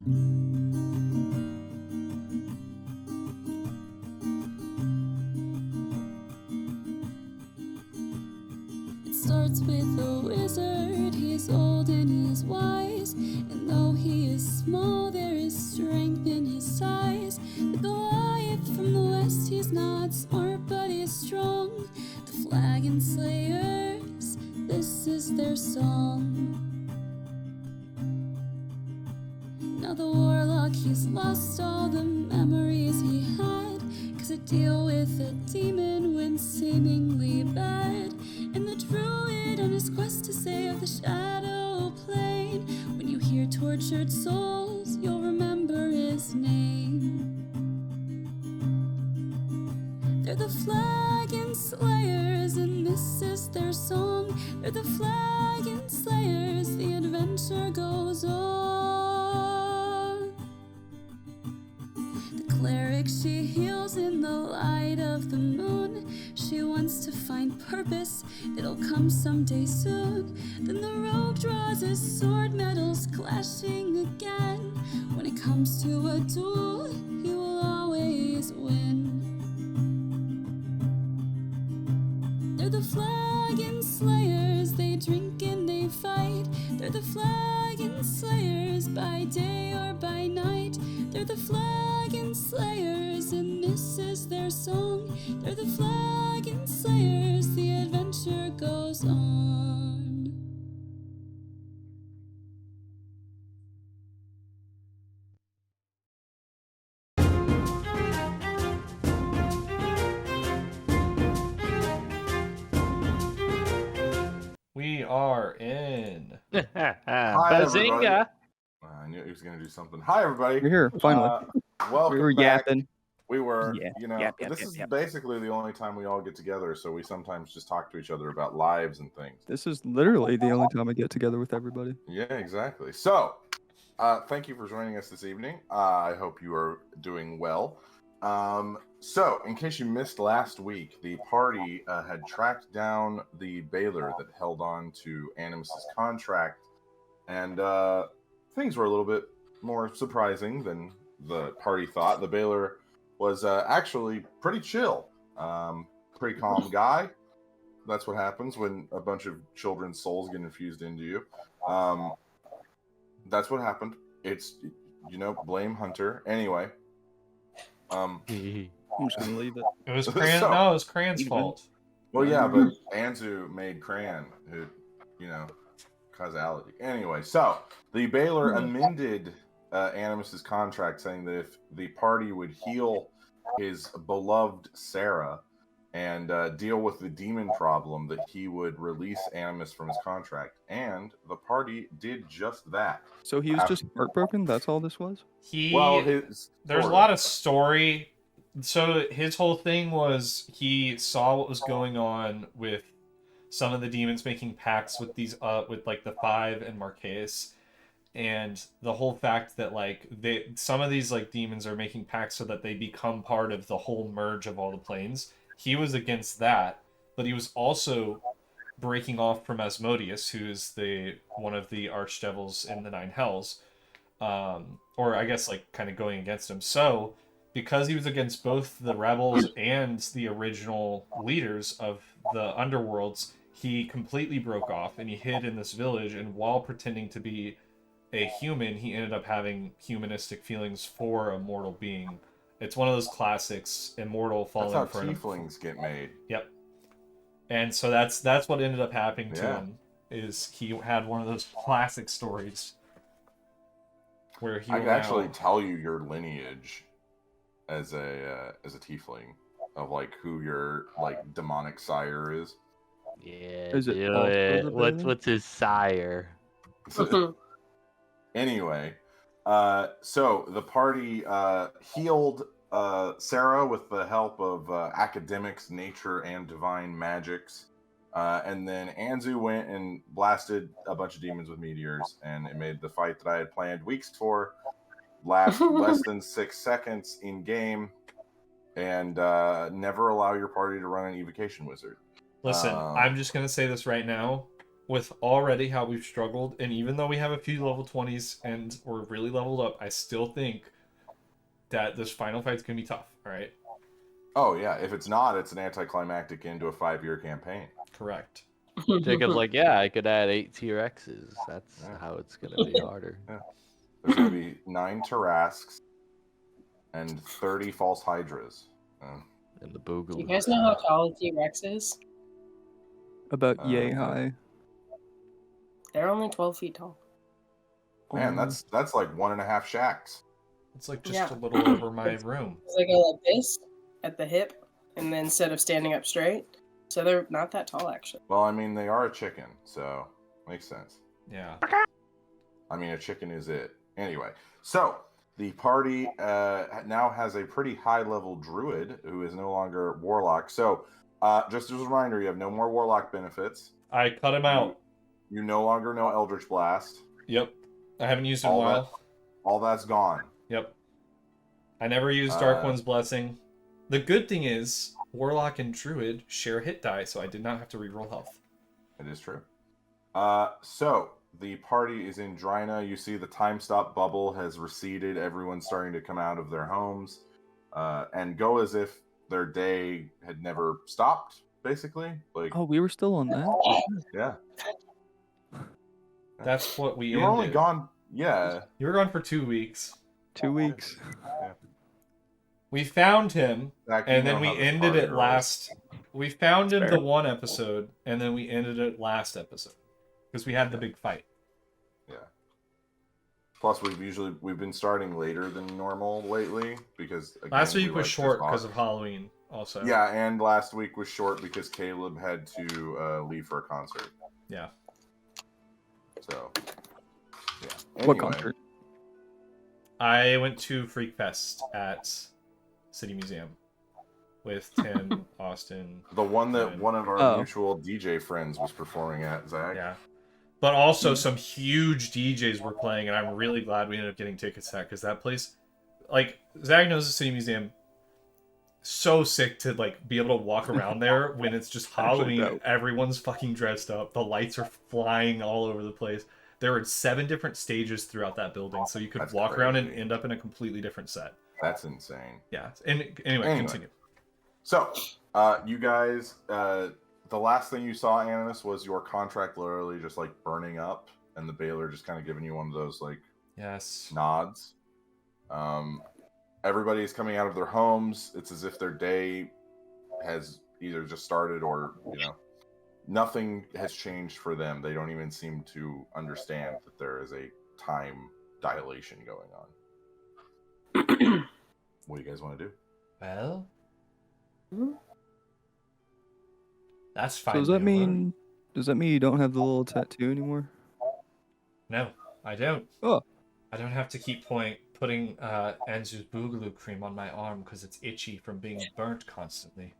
It starts with a wizard, he's old and he's wise, and though he is small, there is strength in his size. The Goliath from the west, he's not smart, but he's strong. The Flagon Slayers, this is their song. Now the warlock, he's lost all the memories he had, 'cause to deal with a demon went seemingly bad. And the druid on his quest to save the shadow plane, when you hear tortured souls, you'll remember his name. They're the Flagon Slayers, and this is their song. They're the Flagon Slayers, the adventure goes on. The cleric, she heals in the light of the moon. She wants to find purpose, it'll come someday soon. Then the rogue draws his sword, metals clashing again. When it comes to a duel, he will always win. They're the Flagon Slayers, they drink and they fight. They're the Flagon Slayers, by day or by night. They're the Flagon Slayers, and this is their song. They're the Flagon Slayers, the adventure goes on. We are in. Bazinga! I knew he was going to do something. Hi, everybody. We're here, finally. Welcome We were back. yapping. We were, Yeah. this is basically the only time we all get together, so we sometimes just talk to each other about lives and things. This is literally the only time I get together with everybody. Yeah, exactly. So, thank you for joining us this evening. I hope you are doing well. So, in case you missed last week, the party had tracked down the Baylor that held on to Animus's contract, and things were a little bit more surprising than the party thought. The Baylor was actually pretty chill, pretty calm guy. That's what happens when a bunch of children's souls get infused into you. That's what happened. It's, blame Hunter. Anyway. I'm just gonna leave it. It was Cran. No, it was Cran's fault. Well, yeah, but Anzu made Cran, who, causality. Anyway, so the Baylor amended Animus's contract, saying that if the party would heal his beloved Sarah and deal with the demon problem, that he would release Animus from his contract. And the party did just that. So he was just heartbroken? That's all this was? There's a lot of story. So his whole thing was he saw what was going on with some of the demons making pacts with these with like the Five and Marquez, and the whole fact that some of these demons are making pacts so that they become part of the whole merge of all the planes. He was against that, but he was also breaking off from Asmodeus, who is one of the archdevils in the Nine Hells, or I guess kind of going against him. So because he was against both the rebels and the original leaders of the underworlds, he completely broke off and he hid in this village, and while pretending to be a human, he ended up having humanistic feelings for a mortal being. It's one of those classics, immortal falling That's how for tieflings get made. Yep. And so that's what ended up happening to him, is he had one of those classic stories where he I could actually tell you your lineage as a tiefling of who your demonic sire is. Yeah, Is it do it. What's his sire? Anyway, so the party healed Sarah with the help of academics, nature, and divine magics. And then Anzu went and blasted a bunch of demons with meteors, and it made the fight that I had planned weeks for last less than 6 seconds in game, and never allow your party to run an evocation wizard. Listen, I'm just going to say this right now. with already how we've struggled, and even though we have a few level 20s and we're really leveled up, I still think that this final fight's gonna be tough. All right. Oh yeah, if it's not, it's an anticlimactic into a 5-year campaign. Correct. Jacob's like, yeah, I could add 8 T-Rexes. That's how it's gonna be harder. Yeah. There's gonna be 9 Tarrasques and 30 false hydras. And the Boogaloo. Do you guys know how tall a T-Rex is? About yay high. They're only 12 feet tall. Man, that's like 1.5 shacks. It's like just a little over my room. So they go like this at the hip, and then instead of standing up straight, so they're not that tall actually. Well, I mean, they are a chicken, so makes sense. Yeah. I mean, a chicken is it. Anyway, so the party now has a pretty high-level druid who is no longer warlock. So, just as a reminder, you have no more warlock benefits. I cut him out. You no longer know Eldritch Blast. Yep. I haven't used it in a while. All that's gone. Yep. I never used Dark One's Blessing. The good thing is, Warlock and Druid share hit die, so I did not have to reroll health. It is true. So, the party is in Drina. You see the time stop bubble has receded. Everyone's starting to come out of their homes and go as if their day had never stopped, basically. Like, Oh, we were still on that? yeah. That's what we You were only gone, yeah. You were gone for 2 weeks. 2 weeks. Yeah. We found him, Zach, you and then know we how the ended party it rolls. last... We found him Fair. the one episode, and then we ended it last episode. Because we had the big fight. Yeah. Plus, we've been starting later than normal lately because again, Last we week was like to short talk. because of Halloween, also. Yeah, and last week was short because Caleb had to leave for a concert. Yeah. So, yeah. What Anyway, concert? I went to Freak Fest at City Museum with Tim, Austin. The one that and- one of our Oh. mutual DJ friends was performing at, Zach. Yeah. But also some huge DJs were playing, and I'm really glad we ended up getting tickets to that, because that place, like, Zach knows the City Museum, so sick to, like, be able to walk around there when it's just Actually Halloween, dope. everyone's fucking dressed up, the lights are flying all over the place. There were 7 different stages throughout that building, so you could That's walk around and crazy. end up in a completely different set. That's insane. Yeah. And anyway, continue. So, you guys, the last thing you saw, Animus, was your contract literally just like burning up, and the Baylor just kind of giving you one of those like Yes. nods. Everybody is coming out of their homes. It's as if their day has either just started or, you know, nothing has changed for them. They don't even seem to understand that there is a time dilation going on. What do you guys want to do? Well, that's fine. So does that Nova. mean you don't have the little tattoo anymore? No, I don't. Oh. I don't have to keep putting Anzu's Boogaloo cream on my arm because it's itchy from being burnt constantly.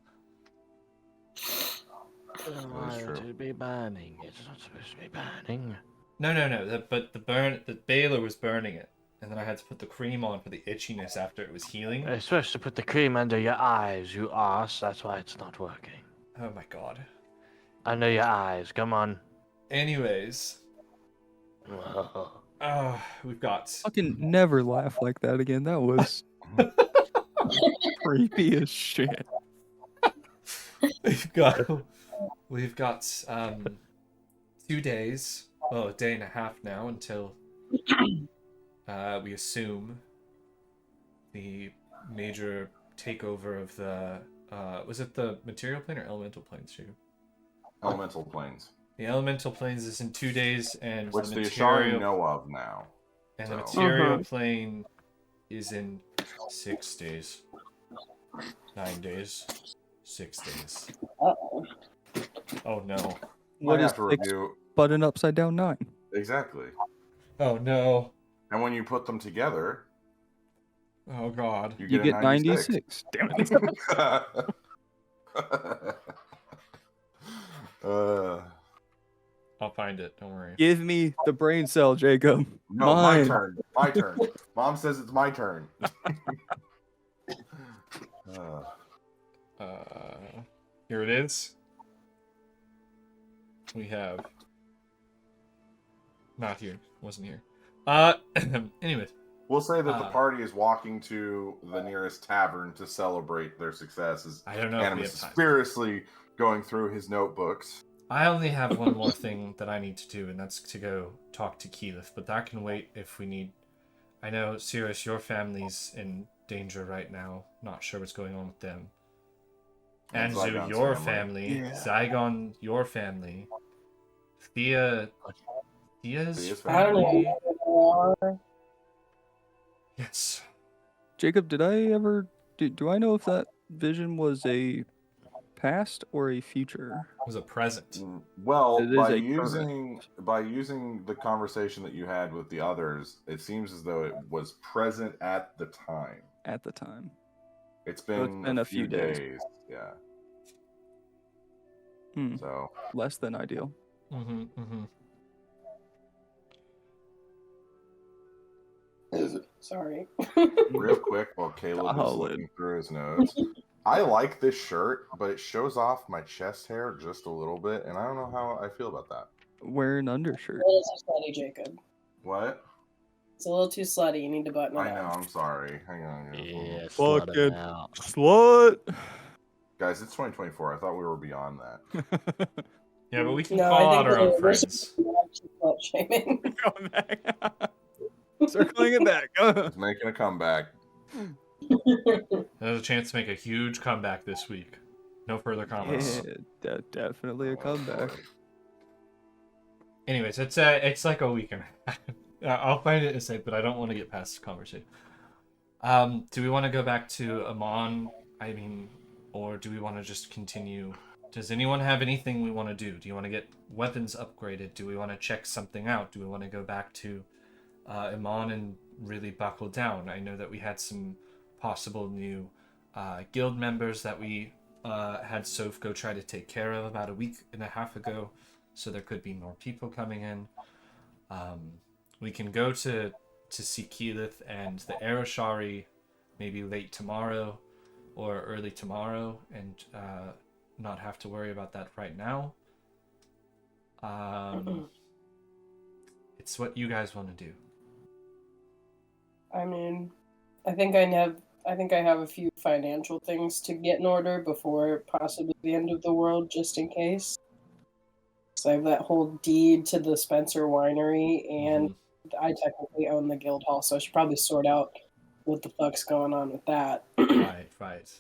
Why true. would it be burning? It's not supposed to be burning. No. But the Baylor was burning it, and then I had to put the cream on for the itchiness after it was healing. You're supposed to put the cream under your eyes, you arse. That's why it's not working. Oh my god. Under your eyes. Come on. Anyways, we've got Fucking never laugh like that again. That was creepy as shit. we've got 2 days, well, a day and a half now until we assume the major takeover of the was it the material plane or elemental planes, Shu? Elemental planes, The elemental planes is in 2 days, and which the the material Ashari know of now. and the so- material plane is in 6 days. 9 days. 6 days. Uh-oh. Oh no. What Might is have to 6 review button upside down 9? exactly. Oh no. And when you put them together, Oh god. you You get, get a 96. Damn it. I'll find it. Don't worry. Give me the brain cell, Jacob. No, my Mine. turn. My turn. Mom says it's my turn. Here it is. We have Not here. Wasn't here. Anyways. We'll say that the party is walking to the nearest tavern to celebrate their successes. I don't know if we Animus have is time. furiously going through his notebooks. I only have one more thing that I need to do, and that's to go talk to Keyleth, but that can wait if we need... I know, Sirius, your family's in danger right now. Not sure what's going on with them. And Anzu, Zygon's your family. family. Yeah. Zygon, your family. Thea's Thea's I don't family. know. Yes. Jacob, did I ever do I know if that vision was a past or a future? It was a present. Well, It is by a using the conversation that you had with the others, it seems as though it was present at the time. At the time. It's So been, a few days. Yeah. Hmm. So Less than ideal. Mm-hmm, mm-hmm. Sorry. real quick, while Caleb is Solid. looking through his notes, I like this shirt, but it shows off my chest hair just a little bit, and I don't know how I feel about that. Wear an undershirt. A little too slutty, Jacob. What? It's a little too slutty. You need to button it I know. up. I'm sorry. Hang on. Yeah, Fucking slut him out. Slut. Guys, it's 2024. I thought we were beyond that. Yeah, but we can No, call I out think our own we're friends. slut shaming. Going back. Circling it back. He's making a comeback. There's a chance to make a huge comeback this week. No further comments. Yeah, definitely a comeback. Anyways, it's like a week and a half. I'll find it to say, but I don't want to get past the conversation. Do we want to go back to Amon? I mean, or do we want to just continue? Does anyone have anything we want to do? Do you want to get weapons upgraded? Do we want to check something out? Do we want to go back to Amon and really buckle down? I know that we had some possible new guild members that we had Soph go try to take care of about a week and a half ago, so there could be more people coming in. We can go to see Keyleth and the Arashari maybe late tomorrow or early tomorrow and not have to worry about that right now. It's what you guys want to do. I mean, I think I have a few financial things to get in order before possibly the end of the world, just in case. So I have that whole deed to the Spencer Winery, and I technically own the guild hall, so I should probably sort out what the fuck's going on with that. Right.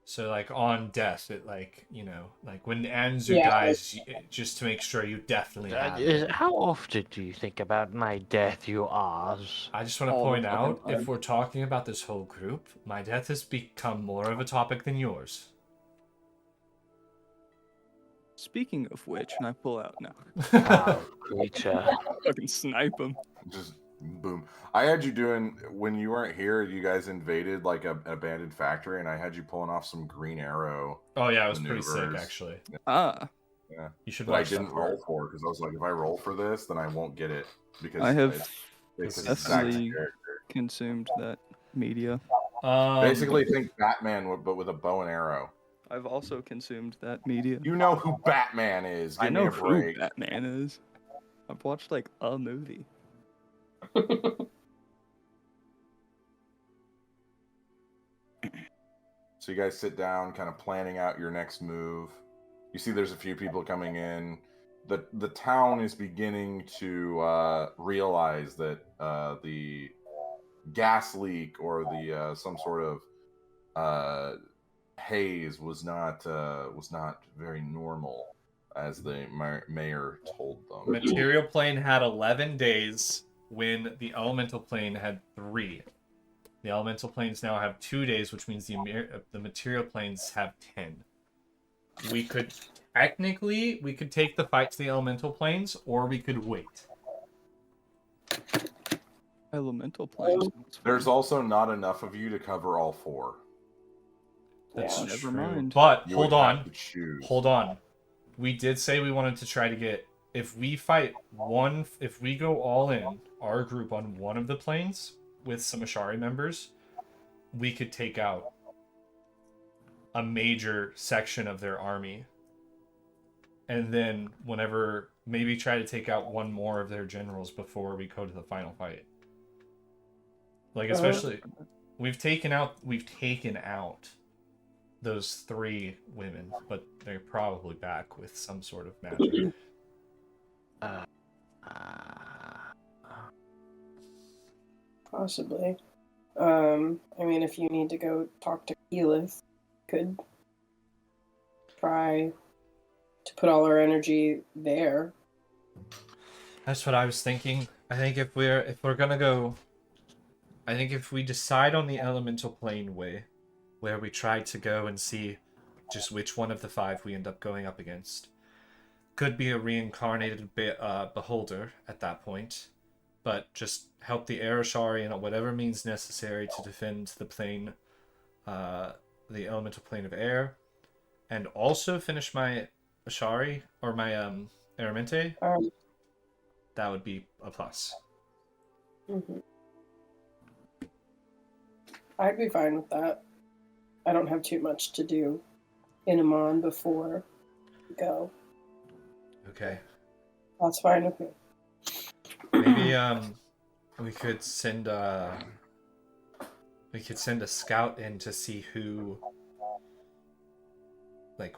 So, like, on death, it, like, you know, like, when Anzu dies, just to make sure you definitely have it. How often do you think about my death, you ass? I just want to point out, if we're talking about this whole group, my death has become more of a topic than yours. Speaking of which, and I pull out now. Oh, creature. Fucking snipe him. Just boom. I had you doing, when you weren't here, you guys invaded like an abandoned factory, and I had you pulling off some Green Arrow. Oh yeah, it was pretty sick, maneuvers. actually. Ah. Yeah. You should But I watch that didn't part. roll for because I was like, if I roll for this, then I won't get it because I have it's definitely character. consumed that media. Basically, think Batman, but with a bow and arrow. I've also consumed that media. You know who Batman is. Give I know me a who break. Batman is. I've watched like a movie. So you guys sit down, kind of planning out your next move. You see there's a few people coming in. The town is beginning to realize that the gas leak or the some sort of haze was not very normal, as the mayor told them. Material plane had 11 days when the elemental plane had 3. The elemental planes now have 2 days, which means the material planes have 10. We could technically take the fight to the elemental planes, or we could wait. Elemental planes. There's also not enough of you to cover all 4. That's Yeah, never true. mind. But You hold would have on. to choose. Hold on. We did say we wanted to try to get, if we go all in, our group on one of the planes with some Ashari members, we could take out a major section of their army. and then whenever maybe try to take out one more of their generals before we go to the final fight. Like especially we've taken out those 3 women, but they're probably back with some sort of magic. Possibly. I mean, if you need to go talk to Keyleth, could try to put all our energy there. That's what I was thinking. I think if we're gonna go, I think if we decide on the elemental plane way, where we try to go and see just which one of the 5 we end up going up against, could be a reincarnated beholder at that point, but just help the Arashari in whatever means necessary to defend the plane, the elemental plane of air, and also finish my Ashari or my Aramente. That would be a plus. Mm-hmm. I'd be fine with that. I don't have too much to do in Amon before we go. Okay. That's fine with me. Maybe we could send a scout in to see who, like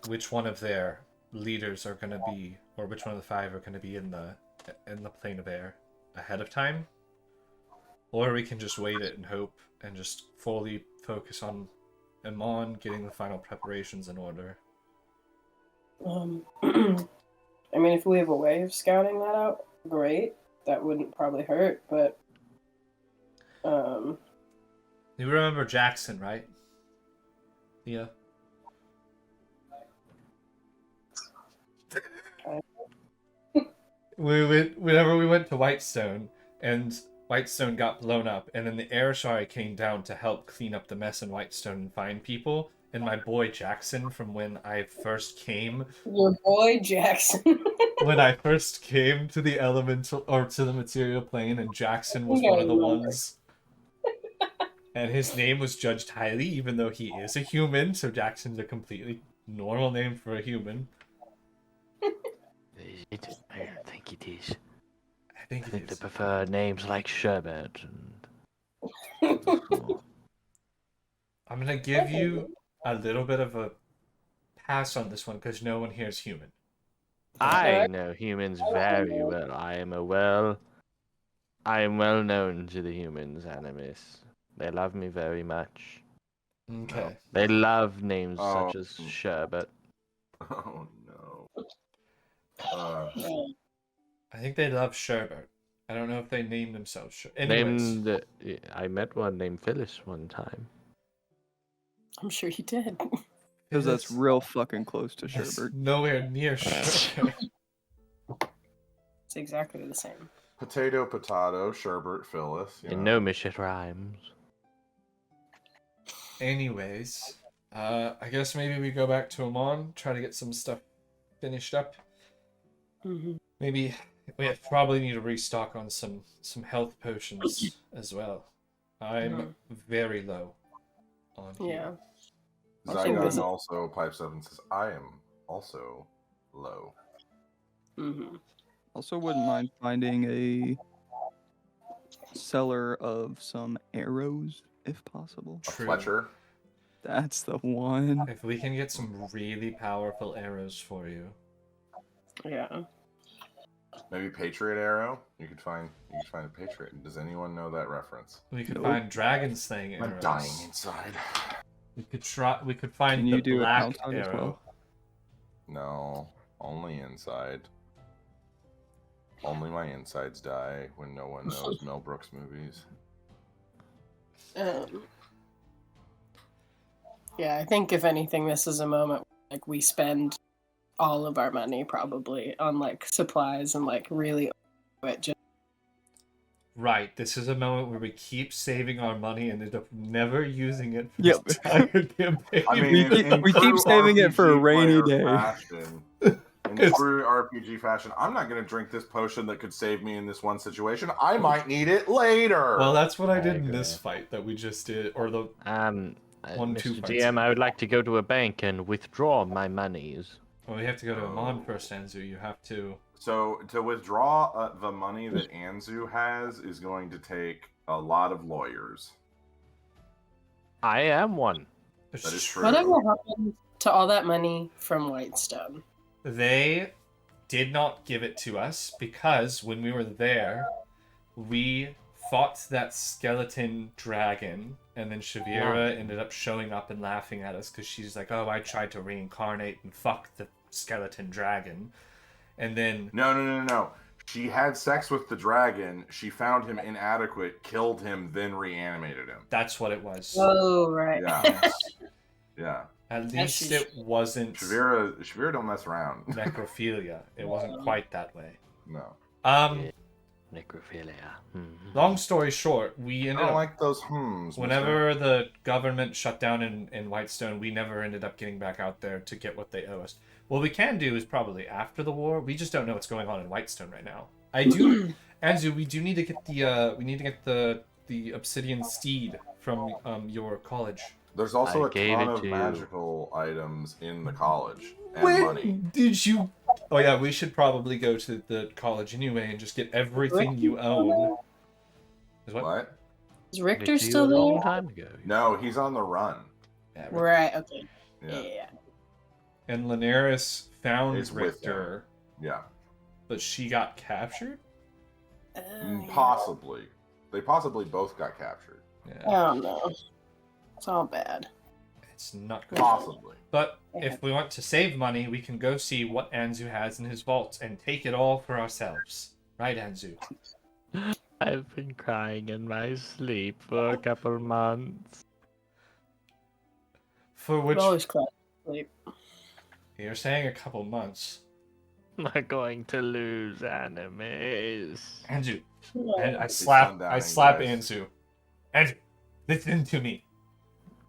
which one of their leaders are gonna be, or which one of the 5 are gonna be in the plane of air ahead of time, or we can just wait it and hope and just fully focus on Amon getting the final preparations in order. I mean, if we have a way of scouting that out, great. That wouldn't probably hurt, but You remember Jackson, right? Yeah. Whenever we went to Whitestone, and Whitestone got blown up, and then the Arashari came down to help clean up the mess in Whitestone and find people. And my boy Jackson, from when I first came. Your boy Jackson. When I first came to the elemental or to the material plane, and Jackson was one of the ones. And his name was judged highly, even though he is a human. So Jackson's a completely normal name for a human. I don't think it is. I think They prefer names like Sherbet and. I'm gonna give you a little bit of a pass on this one because no one here is human. I know humans very well. I am well known to the humans, Animus. They love me very much. Okay. They love names such as Sherbet. Oh no. I think they love Sherbert. I don't know if they named themselves Sherbert. I met one named Phyllis one time. I'm sure you did. Because that's real fucking close to That's Sherbert. nowhere near Sherbert. It's exactly the same. Potato, Sherbert, Phyllis. In no shit rhymes. Anyways, I guess maybe we go back to Amon, try to get some stuff finished up. Mm-hmm. Maybe we probably need to restock on some health potions as well. I'm very low on here. Yeah. Zygon also pipes up and says, I am also low. Mm-hmm. Also, wouldn't mind finding a seller of some arrows, if possible. True. Fletcher. That's the one. If we can get some really powerful arrows for you. Yeah. Maybe Patriot Arrow. You could find a Patriot. Does anyone know that reference? We could find Dragon Slaying arrows. I'm dying inside. We could find Can the you do it black outside as arrow. well? No, only inside. Only my insides die when no one knows Mel Brooks movies. Yeah, I think if anything, this is a moment like we spend all of our money probably on like supplies and like really just Right, this is a moment where we keep saving our money and end up never using it for Yep. the entire campaign. I mean, We keep saving it for a rainy day. In true RPG fashion, I'm not going to drink this potion that could save me in this one situation. I might need it later. Well, that's what I did in agree. this fight that we just did, or the 1-2 Mr. fights. DM, I would like to go to a bank and withdraw my monies. Well, we have to go to Amon first, Anzu. You have to... So, to withdraw the money that Anzu has is going to take a lot of lawyers. I am one. That is true. Whatever happened to all that money from Whitestone? They did not give it to us because when we were there, we fought that skeleton dragon, and then Shavira ended up showing up and laughing at us because she's like, oh, I tried to reincarnate and fuck the skeleton dragon. And then... No. She had sex with the dragon, she found him inadequate, killed him, then reanimated him. That's what it was. Oh, right. Yeah. Yeah. At least it wasn't Shavira don't mess around. necrophilia. It wasn't quite that way. No. Necrophilia. Long story short, we I ended don't up... like those hmms. Whenever the government shut down in Whitestone, we never ended up getting back out there to get what they owe us. What we can do is probably after the war. We just don't know what's going on in Whitestone right now. I do, Anzu. We do need to get the obsidian steed from your college. There's also I a gave ton it of to you. magical items in the college and When money. did you? Oh yeah, we should probably go to the college anyway and just get everything you own. Is what? What? Is Richter Did still you a long there? time ago. No, he's on the run. Yeah, Right, okay. Yeah. Yeah. And Linares found Is with Richter, Yeah. but she got captured. Possibly. They possibly both got captured. Yeah, Oh no. It's all bad. it's not good. Possibly. But if we want to save money, we can go see what Anzu has in his vaults and take it all for ourselves. Right, Anzu? I've been crying in my sleep for a couple months. For which Always cry. Sleep. you're saying a couple months. We're going to lose enemies. Anzu, Oh, and I Be slap sundowning, guys. Anzu. Anzu, listen to me.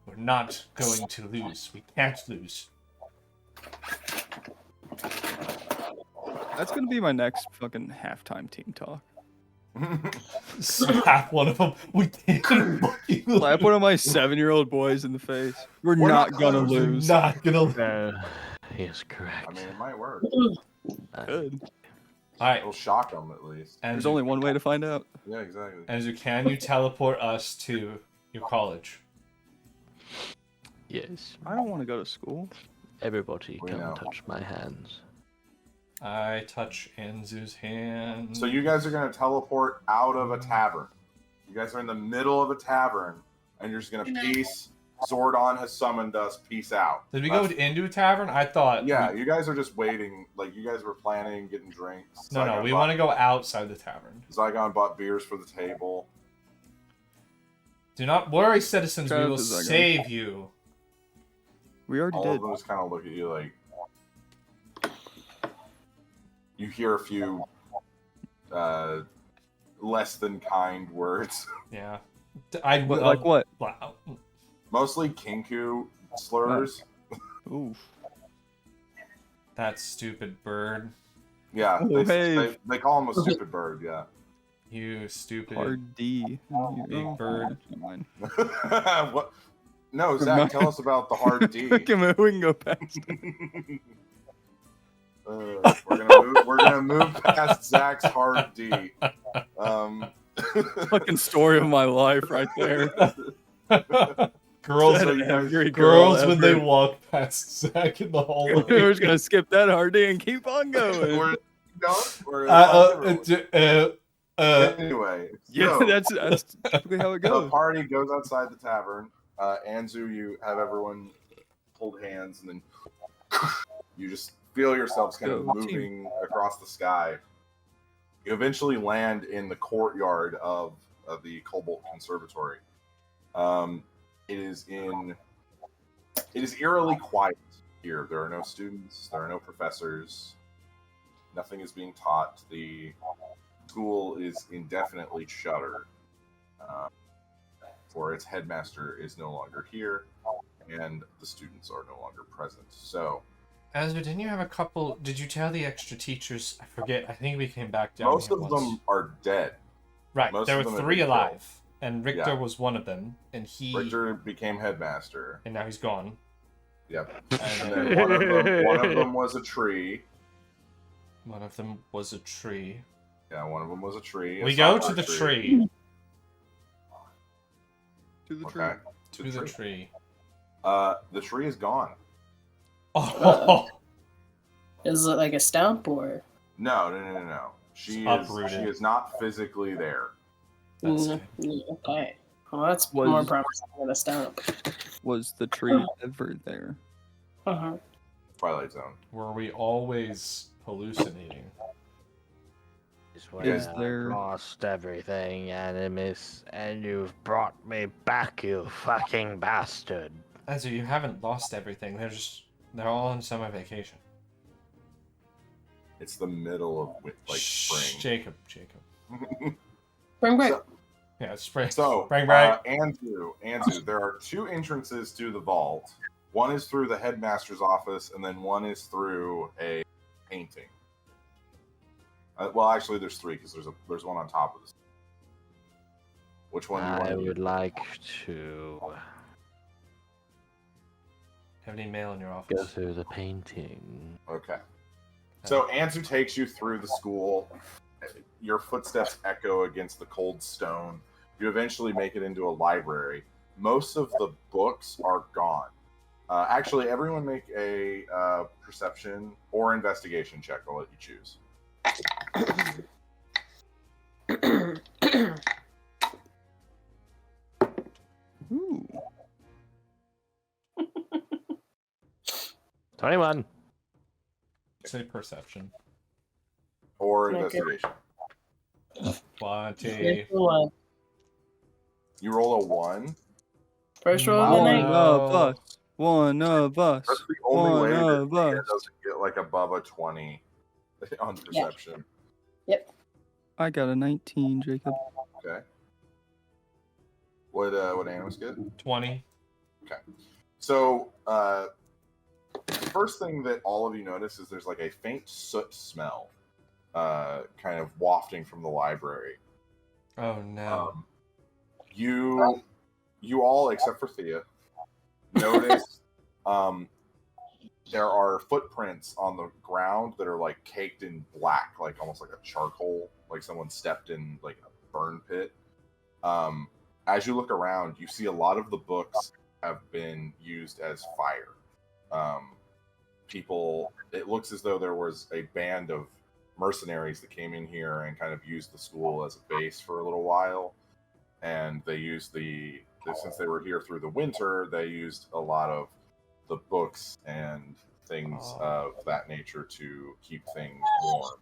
We're not going to lose. We can't lose. That's gonna be my next fucking halftime team talk. Slap one of them. We can't fucking Slap one of my 7-year-old boys in the face. We're We're not not gonna close. We're lose. not gonna. No, he is correct. I mean, it might work. Good. All right, It'll shock them at least. There's Anzu, only one way to find out. Yeah, exactly. Anzu, can you teleport us to your college? Yes, I don't want to go to school. everybody We can know. touch my hands. I touch Anzu's hand. So you guys are going to teleport out of a tavern. You guys are in the middle of a tavern, and you're just going to peace. Zordon has summoned us. Peace out. Did we go into a tavern? I thought. Yeah, you guys are just waiting. Like, you guys were planning, getting drinks. No, we want to go outside the tavern. Zygon bought beers for the table. Do not worry, citizens. We Shout out will to Zygon. save you. We already All did. of them just kind of look at you like... You hear a few less than kind words. Yeah. I Like what? Wow. Mostly Kinku slurs. Oof. That stupid bird. Yeah, Oh, hey. they call him a stupid bird, yeah. You stupid. Hard D. Big bird. Never mind. What? No, Zach, tell us about the hard D. we can go past. We're gonna move past Zach's hard D. Fucking story of my life right there. Girls, Said every girl girls when they ever. walk past Zach in the hallway. We're just gonna skip that hard D and keep on going. We're going. We're anyway. Yeah, so, that's typically how it the goes. party goes outside the tavern. Anzu, you have everyone hold hands, and then you just feel yourselves kind of Go, moving across the sky. You eventually land in the courtyard of the Cobalt Conservatory. It is eerily quiet here. There are no students. There are no professors. Nothing is being taught. The school is indefinitely shuttered. For its headmaster is no longer here, and the students are no longer present. So, Azur, didn't you have a couple? Did you tell the extra teachers? I forget. I think we came back down. most here of once. them are dead. Right. most There of were them have 3 been alive, and Richter Yeah. was one of them, and he. Richter became headmaster. And now he's gone. Yep. And then one of them was a tree. One of them was a tree. Yeah, one of them was a tree. We go to the tree. To the tree. Okay. To the tree. The tree is gone. Oh. Is it like a stump or? No. She Uprooted. is not physically there. That's Okay. Well, that's more promising than a stump. Was the tree ever there? Uh-huh. Twilight Zone. Were we always hallucinating? Is there- I've lost everything, Animus, and you've brought me back, you fucking bastard. Anzu, you haven't lost everything. They're all on summer vacation. It's the middle of spring. Jacob. Spring break. Yeah, it's spring. So, spring break. Anzu, there are two entrances to the vault. One is through the headmaster's office, and then one is through a painting. Well, actually, there's three because there's one on top of this. Which one do you want I to would use? like to Have any mail in your go office? through the painting. Okay. So Anzu takes you through the school. Your footsteps echo against the cold stone. You eventually make it into a library. Most of the books are gone. Actually, everyone make a perception or investigation check. I'll let you choose. Ooh. 21. Say perception. Or Okay. investigation. 20. You roll a 1. First roll of Wow. the One night. of us. One of us. That's the only One way that of Mia us. doesn't get like above a 20 on perception. I got a 19, Jacob. Okay. What Animus get? 20. So, the first thing that all of you notice is there's like a faint soot smell, kind of wafting from the library. Oh no. You all, except for Thea, notice there are footprints on the ground that are like caked in black, like almost like a charcoal, like someone stepped in like a burn pit. As you look around, you see a lot of the books have been used as fire. It looks as though there was a band of mercenaries that came in here and kind of used the school as a base for a little while. And they used since they were here through the winter, they used a lot of the books and things of that nature to keep things warm.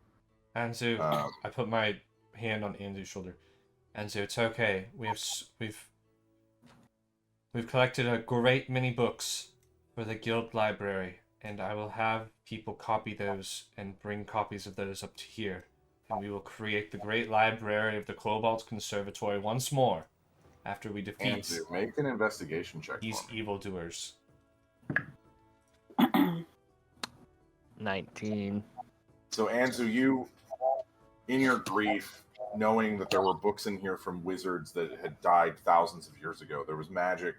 Anzu, I put my hand on Anzu's shoulder. Anzu, it's okay. We've collected a great many books for the guild library, and I will have people copy those and bring copies of those up to here. And we will create the great library of the Cobalt Conservatory once more after we defeat Anzu, make an investigation check. these for me. evildoers. 19. So Anzu, you, in your grief, knowing that there were books in here from wizards that had died thousands of years ago, there was magic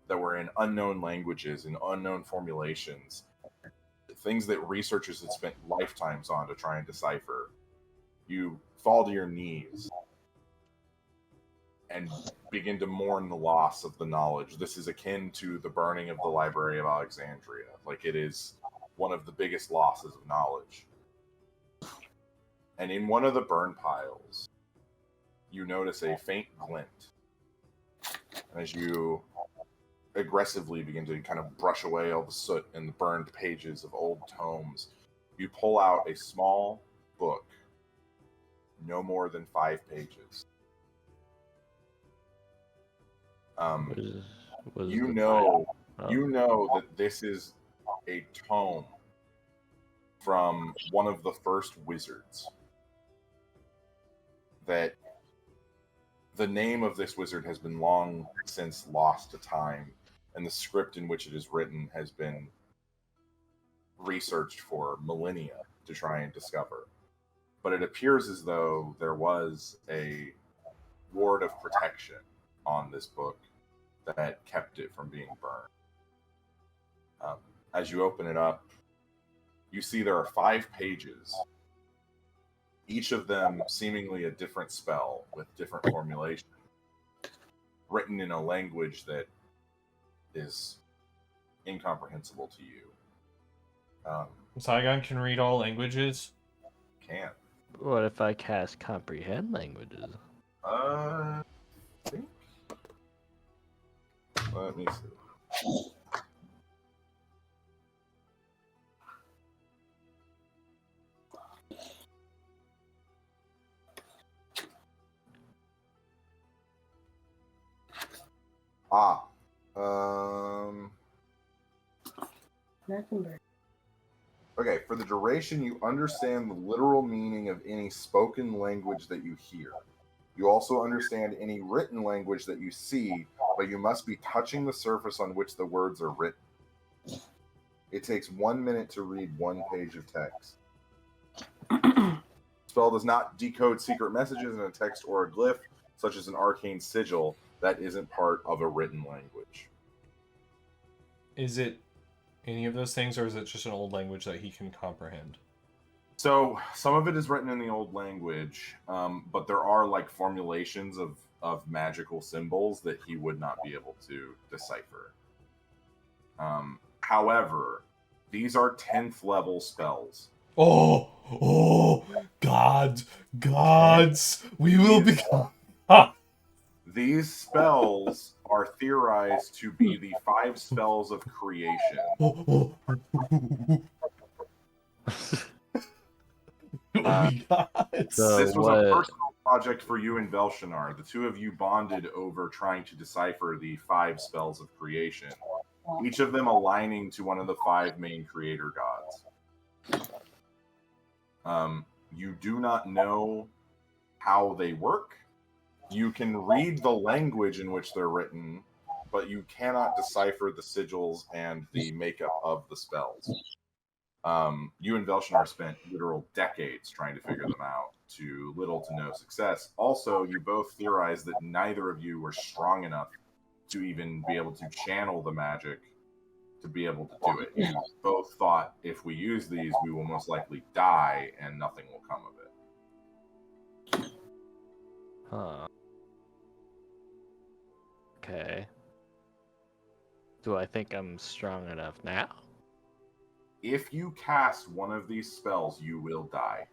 that were in unknown languages and unknown formulations, things that researchers had spent lifetimes on to try and decipher. You fall to your knees and begin to mourn the loss of the knowledge. This is akin to the burning of the Library of Alexandria. Like, it is one of the biggest losses of knowledge. And in one of the burn piles, you notice a faint glint. As you aggressively begin to kind of brush away all the soot and the burned pages of old tomes, you pull out a small book, no more than 5 pages. You know that this is a tome from one of the first wizards. That the name of this wizard has been long since lost to time, and the script in which it is written has been researched for millennia to try and discover. But it appears as though there was a ward of protection on this book that kept it from being burned. As you open it up, you see there are 5 pages, each of them seemingly a different spell with different formulation, written in a language that is incomprehensible to you. Saigon can read all languages. Can't. What if I cast comprehend languages? I think. Let me see. Okay, for the duration, you understand the literal meaning of any spoken language that you hear. You also understand any written language that you see, but you must be touching the surface on which the words are written. It takes 1 minute to read 1 page of text. Spell does not decode secret messages in a text or a glyph, such as an arcane sigil, that isn't part of a written language. Is it any of those things, or is it just an old language that he can comprehend? So some of it is written in the old language, but there are like formulations of magical symbols that he would not be able to decipher. However, these are 10th level spells. Oh, gods, we will become. These spells are theorized to be the 5 spells of creation. This was a personal project for you and Velshinar. The two of you bonded over trying to decipher the 5 spells of creation, each of them aligning to one of the 5 main creator gods. You do not know how they work. You can read the language in which they're written, but you cannot decipher the sigils and the makeup of the spells. You and Velshinar spent literal decades trying to figure them out, to little to no success. Also, you both theorized that neither of you were strong enough to even be able to channel the magic to be able to do it. You both thought, if we use these, we will most likely die and nothing will come of it. Huh. Okay. Do I think I'm strong enough now? If you cast one of these spells, you will die.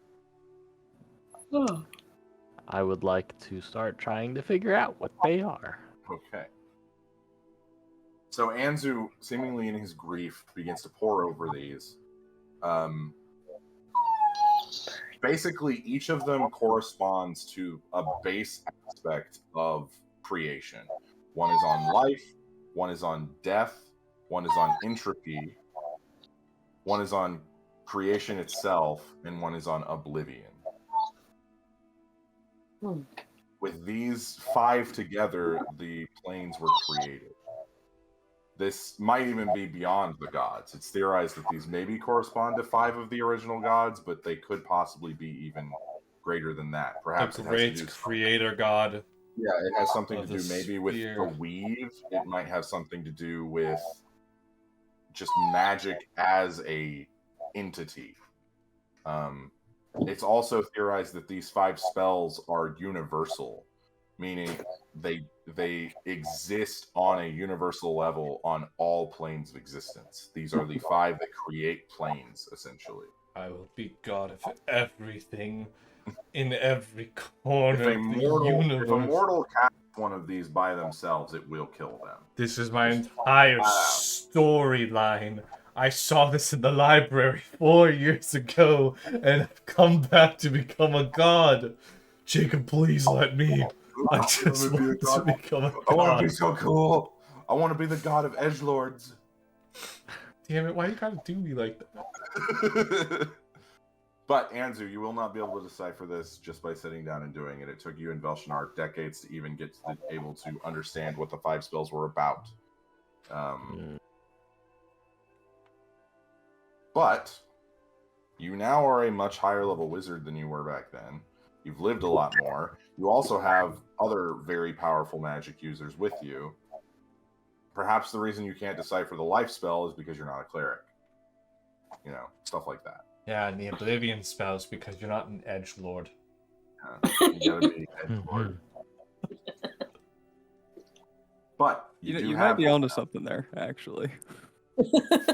I would like to start trying to figure out what they are. Okay. So Anzu, seemingly in his grief, begins to pore over these. Basically, each of them corresponds to a base aspect of creation. One is on life, one is on death, one is on entropy, one is on creation itself, and one is on oblivion. With these 5 together, the planes were created. This might even be beyond the gods. It's theorized that these maybe correspond to 5 of the original gods, but they could possibly be even greater than that. Perhaps the great creator god. Yeah, it has something to do maybe with the weave. It might have something to do with just magic as a entity. It's also theorized that these 5 spells are universal, meaning they exist on a universal level on all planes of existence. These are the 5 that create planes, essentially. I will be god of everything in every corner If of the universe. If a mortal casts one of these by themselves, it will kill them. This is my entire storyline. I saw this in the library 4 years ago, and I've come back to become a god. Jacob, please let me. I just want to become a god. I want to be so cool. I want to be the god of edgelords. Damn it, why you gotta do me like that? But, Anzu, you will not be able to decipher this just by sitting down and doing it. It took you and Velshinar decades to even get to able to understand what the 5 spells were about. But you now are a much higher level wizard than you were back then. You've lived a lot more. You also have other very powerful magic users with you. perhaps the reason you can't decipher the life spell is because you're not a cleric. You know, stuff like that. Yeah, and the Oblivion spells because you're not an edgelord. You gotta be edgelord. But You might be onto something there, actually.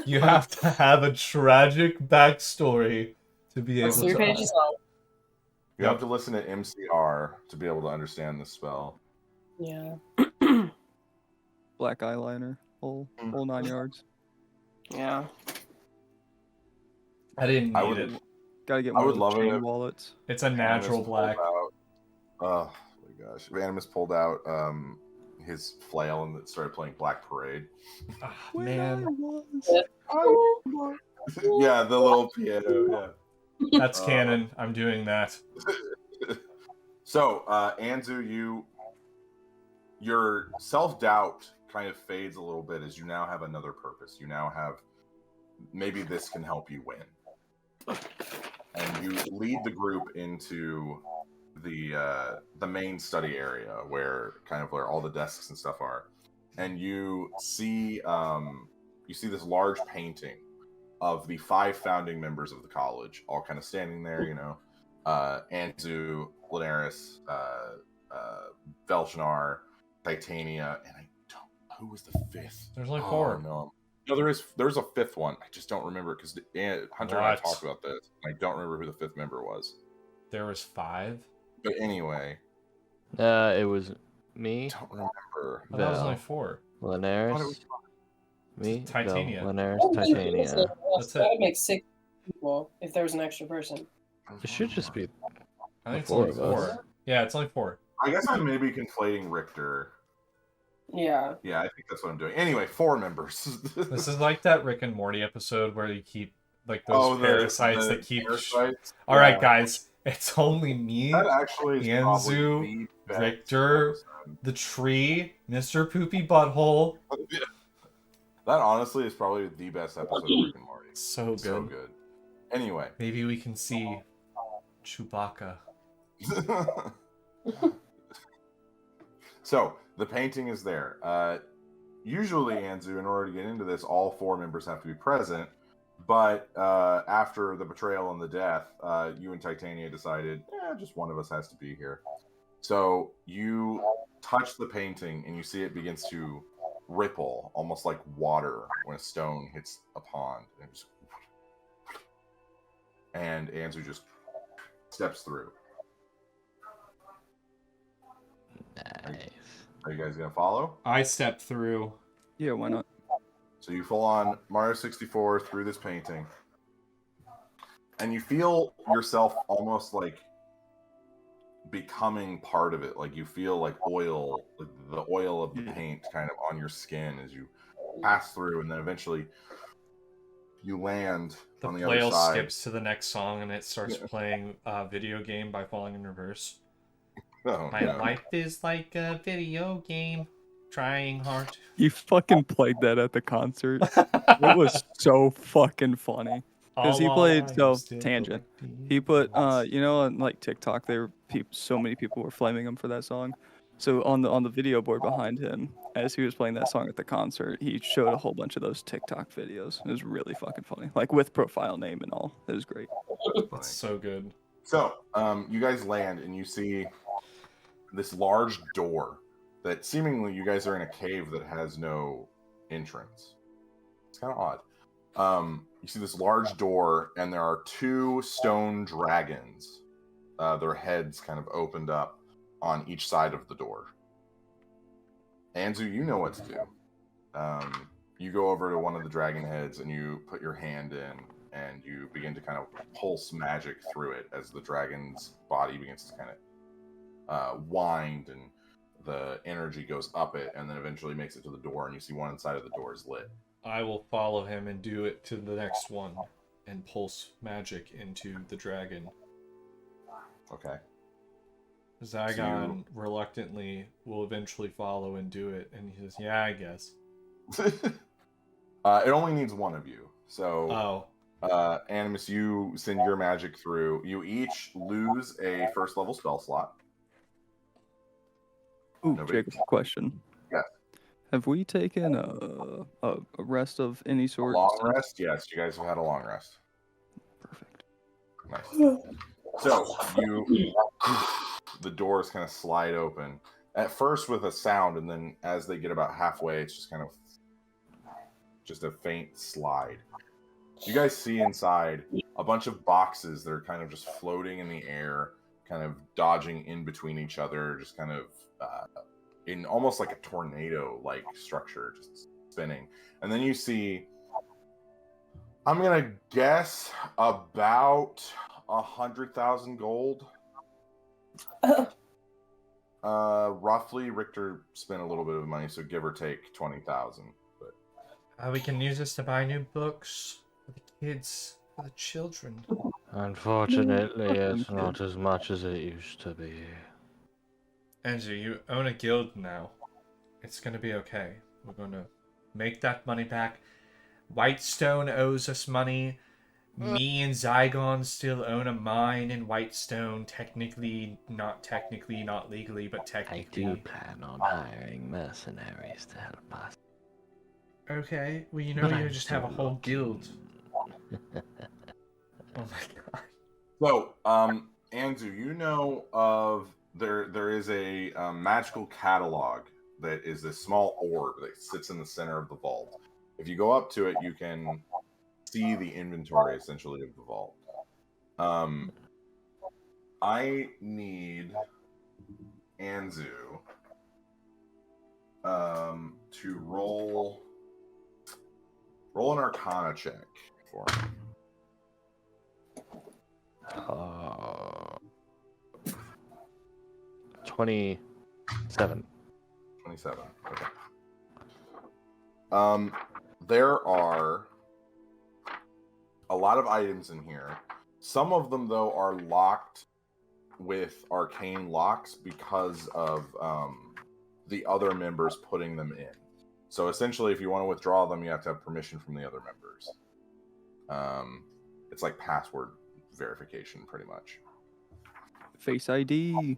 You have to have a tragic backstory to be able That's 3 to. pages long. You have to listen to MCR to be able to understand the spell. Yeah. Black eyeliner, whole 9 yards. Yeah. I didn't need it. Gotta get I more would of love those it chain if- wallets. It's a natural Animus black. pulled out- oh my gosh! If Animus pulled out his flail and started playing Black Parade. Ah, When man, I was... Yeah, the little piano. Yeah. that's canon. I'm doing that. So, Anzu, your self-doubt kind of fades a little bit as you now have another purpose. You now have, maybe this can help you win. And you lead the group into the main study area where all the desks and stuff are. And you see this large painting of the 5 founding members of the college, all kind of standing there, you know. Anzu, Linares, Velshnar, Titania, and I don't. Who was the 5th? There's only 4. No, there's a 5th one. I just don't remember because Hunter and I talked about this. And I don't remember who the 5th member was. There was 5. But anyway, It was me, I don't remember. Oh, that was Vel. only 4. Linares, me, Titania. Vel, Linares, Oh, Titania. That's that it. would make 6 people if there was an extra person. It should just be. I think it's The 4 only of us. 4. Yeah, it's only 4. I guess I'm maybe conflating Richter. Yeah. Yeah, I think that's what I'm doing. Anyway, 4 members. This is like that Rick and Morty episode where you keep like those parasites that keep. Parasites? All right, Yeah. guys, it's only me, That actually is probably Anzu, the best Richter, episode. the tree, Mr. Poopy Butthole. That honestly is probably the best episode of Rick and Morty. So good. So good. Anyway. Maybe we can see Chewbacca. So the painting is there. Usually, Anzu, in order to get into this, all 4 members have to be present. But after the betrayal and the death, you and Titania decided, just one of us has to be here. So you touch the painting and you see it begins to ripple, almost like water when a stone hits a pond. And Anzu just steps through. Nice. Are you guys gonna follow? I stepped through. Yeah, why not? So you full on Mario 64 through this painting, and you feel yourself almost like becoming part of it. Like you feel like oil, like the oil of the paint kind of on your skin as you pass through, and then eventually you land The on the other flail side. skips to the next song and it starts playing a video game by falling in reverse. Oh, My no. life is like a video game, trying hard. He fucking played that at the concert. It was so fucking funny. Because he played, so, tangent. He put, you know, on like TikTok, so many people were flaming him for that song. So on the video board behind him, as he was playing that song at the concert, he showed a whole bunch of those TikTok videos. It was really fucking funny, like with profile name and all. It was great. It's so good. So, you guys land and you see this large door that seemingly you guys are in a cave that has no entrance. It's kind of odd. You see this large door, and there are 2 stone dragons. Their heads kind of opened up on each side of the door. Anzu, you know what to do. You go over to one of the dragon heads, and you put your hand in, and you begin to kind of pulse magic through it as the dragon's body begins to kind of wind, and the energy goes up it, and then eventually makes it to the door, and you see one side of the door is lit. I will follow him and do it to the next one and pulse magic into the dragon. Okay. Zygon reluctantly will eventually follow and do it, and he says, "Yeah, I guess." It only needs one of you. So, Oh, Animus, you send your magic through. You each lose a 1st level spell slot. Ooh, Nobody- Jacob, question. Yes. Have we taken a rest of any sort? Long rest? Yes, you guys have had a long rest. Perfect. Nice. So the doors kind of slide open at first with a sound, and then as they get about halfway, it's just kind of just a faint slide. You guys see inside a bunch of boxes that are kind of just floating in the air, kind of dodging in between each other, just kind of in almost like a tornado-like structure, just spinning. And then you see, I'm gonna guess about 100,000 gold. Roughly. Richter spent a little bit of money, so give or take 20,000. But we can use this to buy new books for the kids, for the children. Unfortunately, it's not as much as it used to be. Anzu, you own a guild now. It's gonna be okay. We're gonna make that money back. Whitestone owes us money. Me and Zygon still own a mine in Whitestone. Technically, not legally, but technically. I do plan on hiring mercenaries to help us. Okay, well, you just have a whole guild. Oh my god. So, Anzu, you know of there is a magical catalog that is this small orb that sits in the center of the vault. If you go up to it, you can see the inventory essentially of the vault. I need Anzu to roll an Arcana check for me. 27. 27. Okay. There are a lot of items in here. Some of them, though, are locked with arcane locks because of the other members putting them in. So essentially, if you want to withdraw them, you have to have permission from the other members. It's like password verification, pretty much. Face ID.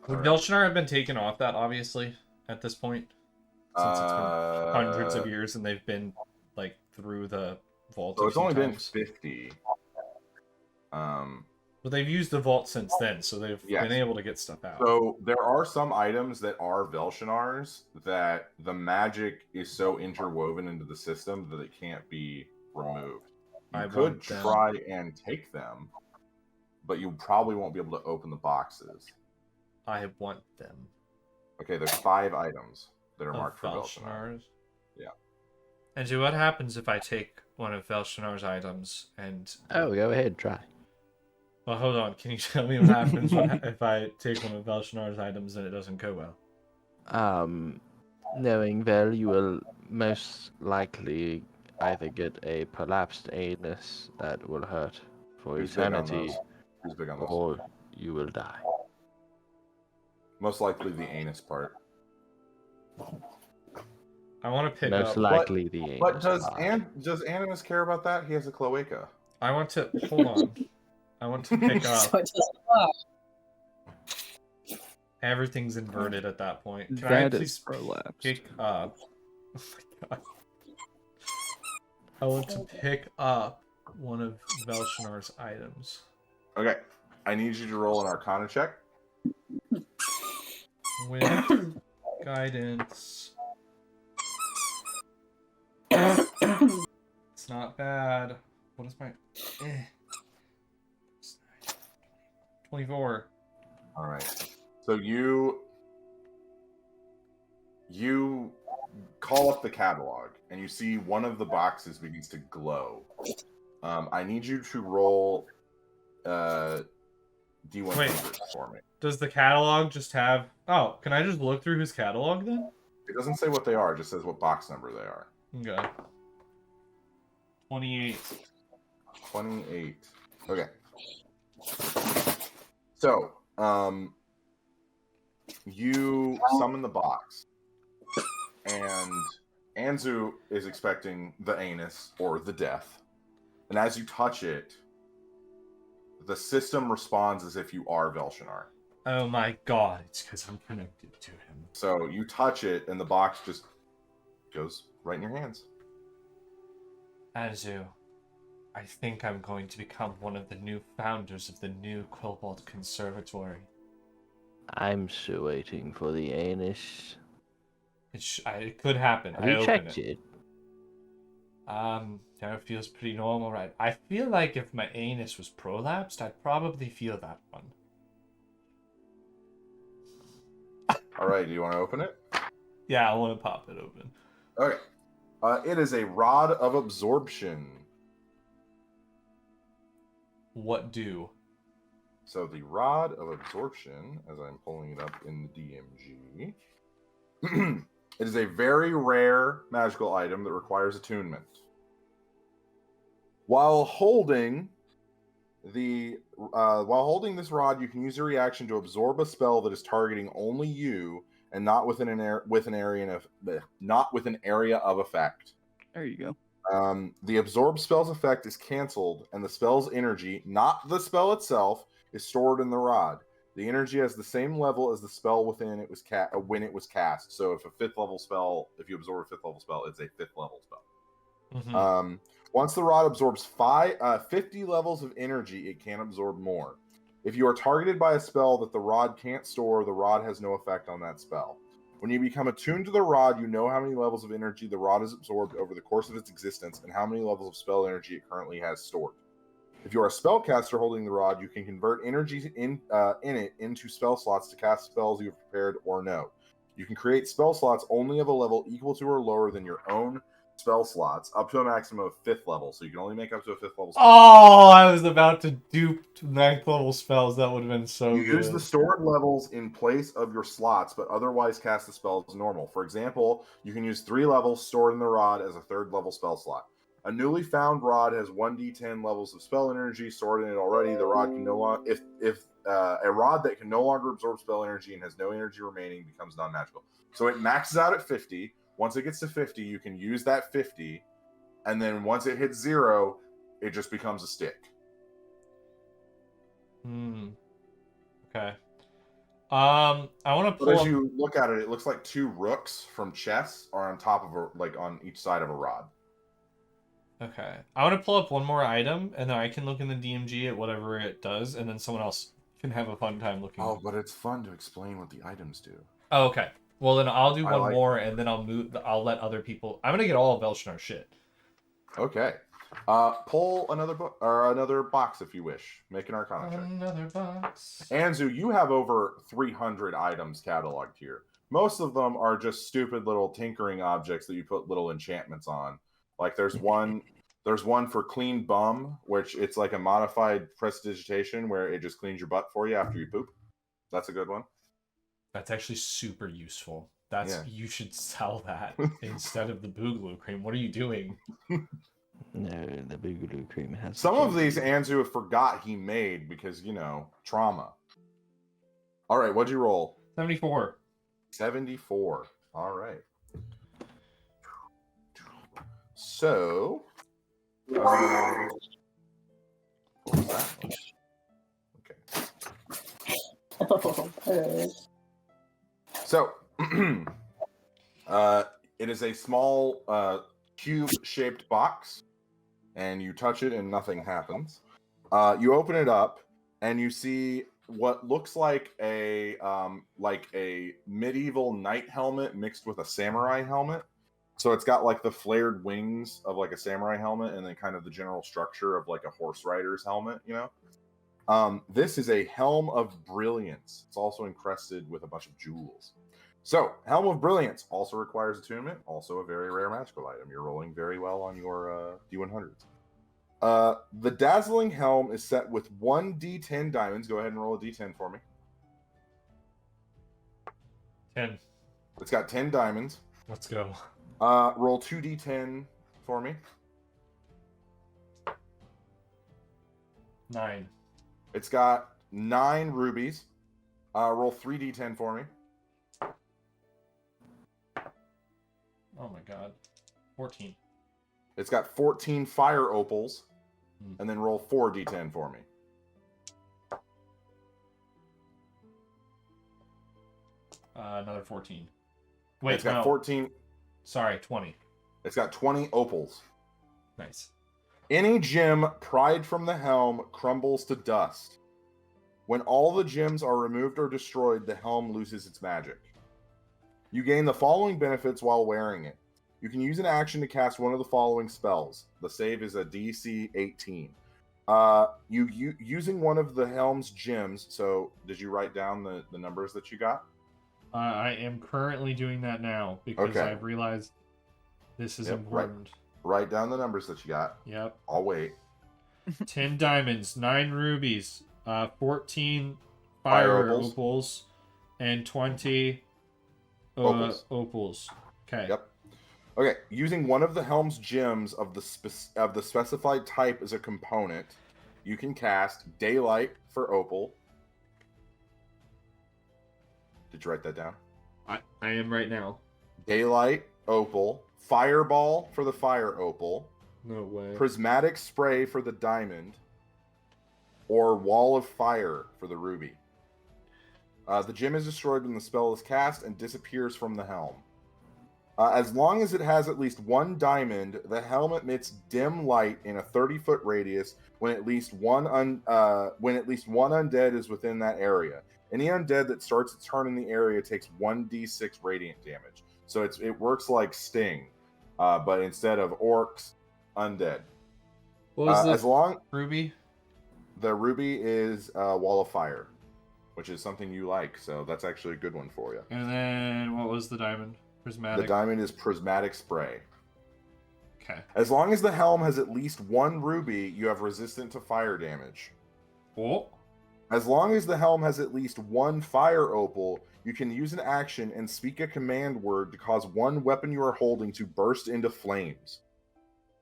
Would Velshnar have been taken off that, obviously, at this point? Since it's been hundreds of years and they've been, like, through the vault. So it's only been 50. But they've used the vault since then, so they've been able to get stuff out. So there are some items that are Velshinar's that the magic is so interwoven into the system that it can't be removed. You could try and take them, but you probably won't be able to open the boxes. I want them. Okay, there's 5 items that are marked for Velshinar's. Yeah. And so what happens if I take one of Velshinar's items and... Oh, go ahead, try. Well, hold on. Can you tell me what happens if I take one of Velshinar's items and it doesn't go well? Knowing Vel, you will most likely either get a prolapsed anus that will hurt for eternity, or you will die. Most likely the anus part. I want to pick most up... likely the anus But part. does Animus care about that? He has a cloaca. I want to... Hold on. I want to pick up... So it doesn't lie. Everything's inverted at that point. Can That I is please prolapsed. pick up... Oh my god. I want to pick up one of Velshinar's items. Okay. I need you to roll an Arcana check. With guidance. It's not bad. What is my... 24. All right. So you call up the catalog, and you see one of the boxes begins to glow. I need you to roll D1 for me. Does the catalog just have... Oh, can I just look through his catalog then? It doesn't say what they are, it just says what box number they are. Okay. 28. 28. Okay. So, you summon the box, and Anzu is expecting the anus, or the death. And as you touch it, the system responds as if you are Velshinar. Oh my god, it's because I'm connected to him. So you touch it, and the box just goes right in your hands. Anzu, I think I'm going to become one of the new founders of the new Cobalt Conservatory. I'm still waiting for the anus. It could happen. Have you checked it? That feels pretty normal, right? I feel like if my anus was prolapsed, I'd probably feel that one. All right, do you want to open it? Yeah, I want to pop it open. Okay. It is a rod of absorption. What do? So the rod of absorption, as I'm pulling it up in the DMG, it is a very rare magical item that requires attunement. While holding this rod, you can use your reaction to absorb a spell that is targeting only you and not within an area of effect. There you go. The absorb spell's effect is canceled, and the spell's energy, not the spell itself, is stored in the rod. The energy has the same level as the spell when it was cast. So if you absorb a 5th level spell, it's a 5th level spell. Mm-hmm. Once the rod absorbs 50 levels of energy, it can absorb more. If you are targeted by a spell that the rod can't store, the rod has no effect on that spell. When you become attuned to the rod, you know how many levels of energy the rod has absorbed over the course of its existence and how many levels of spell energy it currently has stored. If you are a spellcaster holding the rod, you can convert energy in it into spell slots to cast spells you have prepared or know. You can create spell slots only of a level equal to or lower than your own spell slots, up to a maximum of 5th level. So you can only make up to a 5th level spell. Oh, I was about to dupe 9th level spells. That would have been so good. Use the stored levels in place of your slots, but otherwise cast the spell as normal. For example, you can use 3 levels stored in the rod as a 3rd level spell slot. A newly found rod has 1d10 levels of spell energy stored in it already. The rod can no longer, if a rod that can no longer absorb spell energy and has no energy remaining becomes non-magical. So it maxes out at 50. Once it gets to 50, you can use that 50, and then once it hits 0, it just becomes a stick. Okay. I want to pull. But as you look at it, it looks like 2 rooks from chess are on top of on each side of a rod. Okay. I want to pull up one more item, and then I can look in the DMG at whatever it does, and then someone else can have a fun time looking. Oh, but it's fun to explain what the items do. Oh, okay. Well, then I'll do one more, and then I'll let other people. I'm gonna get all of Velshnar shit. Okay. Pull another book or another box if you wish. Make an Arcana check. Another box. Anzu, you have over 300 items cataloged here. Most of them are just stupid little tinkering objects that you put little enchantments on. Like there's one for clean bum, which it's like a modified prestidigitation where it just cleans your butt for you after you poop. That's a good one. That's actually super useful. You should sell that instead of the Boogaloo cream. What are you doing? No, the Boogaloo cream has. Some of these Anzu forgot he made because, trauma. All right, what'd you roll? 74. 74. All right. So, what was that? Okay. So, it is a small cube-shaped box, and you touch it and nothing happens. You open it up, and you see what looks like a medieval knight helmet mixed with a samurai helmet. So it's got like the flared wings of like a samurai helmet, and then kind of the general structure of like a horse rider's helmet, This is a Helm of Brilliance. It's also encrusted with a bunch of jewels. So, Helm of Brilliance also requires attunement. Also a very rare magical item. You're rolling very well on your D100s. The Dazzling Helm is set with 1d10 diamonds. Go ahead and roll a d10 for me. 10. It's got 10 diamonds. Let's go. Roll 2d10 for me. 9. It's got 9 rubies. Roll 3d10 for me. Oh my god. 14. It's got 14 fire opals. And then roll 4d10 for me. Another 14. Wait, it's got no. 14. Sorry, 20. It's got 20 opals. Nice. Any gem pried from the helm crumbles to dust. When all the gems are removed or destroyed, the helm loses its magic. You gain the following benefits while wearing it. You can use an action to cast one of the following spells. The save is a DC 18. Using one of the helm's gems. So, did you write down the numbers that you got? I am currently doing that now because I've realized this is important. Write down the numbers that you got. Yep. I'll wait. 10 diamonds, 9 rubies, 14 fire opals, and 20 opals. Okay. Yep. Okay. Using one of the helm's gems of the specified type as a component, you can cast Daylight for opal. Did you write that down? I am right now. Daylight, opal. Fireball for the fire opal. No way. Prismatic spray for the diamond. Or wall of fire for the ruby. The gem is destroyed when the spell is cast and disappears from the helm. As long as it has at least one diamond, the helm emits dim light in a 30-foot radius when at least one undead is within that area. Any undead that starts its turn in the area takes 1d6 radiant damage. So it works like Sting, but instead of orcs, undead. What was the ruby? The ruby is Wall of Fire, which is something you like, so that's actually a good one for you. And then what was the diamond? Prismatic? The diamond is Prismatic Spray. Okay. As long as the helm has at least one ruby, you have resistant to fire damage. Oh. As long as the helm has at least one fire opal, you can use an action and speak a command word to cause one weapon you are holding to burst into flames.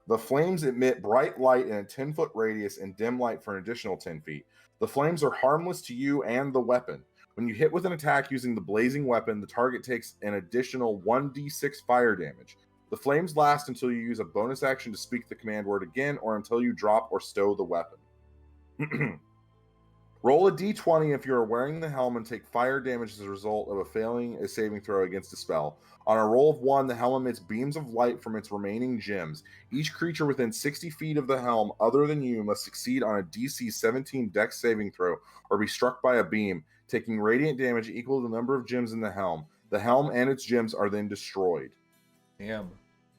The flames emit bright light in a 10-foot radius and dim light for an additional 10 feet. The flames are harmless to you and the weapon. When you hit with an attack using the blazing weapon, the target takes an additional 1d6 fire damage. The flames last until you use a bonus action to speak the command word again or until you drop or stow the weapon. Roll a d20 if you are wearing the helm and take fire damage as a result of failing a saving throw against a spell. On a roll of 1, the helm emits beams of light from its remaining gems. Each creature within 60 feet of the helm other than you must succeed on a DC 17 Dex saving throw or be struck by a beam, taking radiant damage equal to the number of gems in the helm. The helm and its gems are then destroyed. Damn.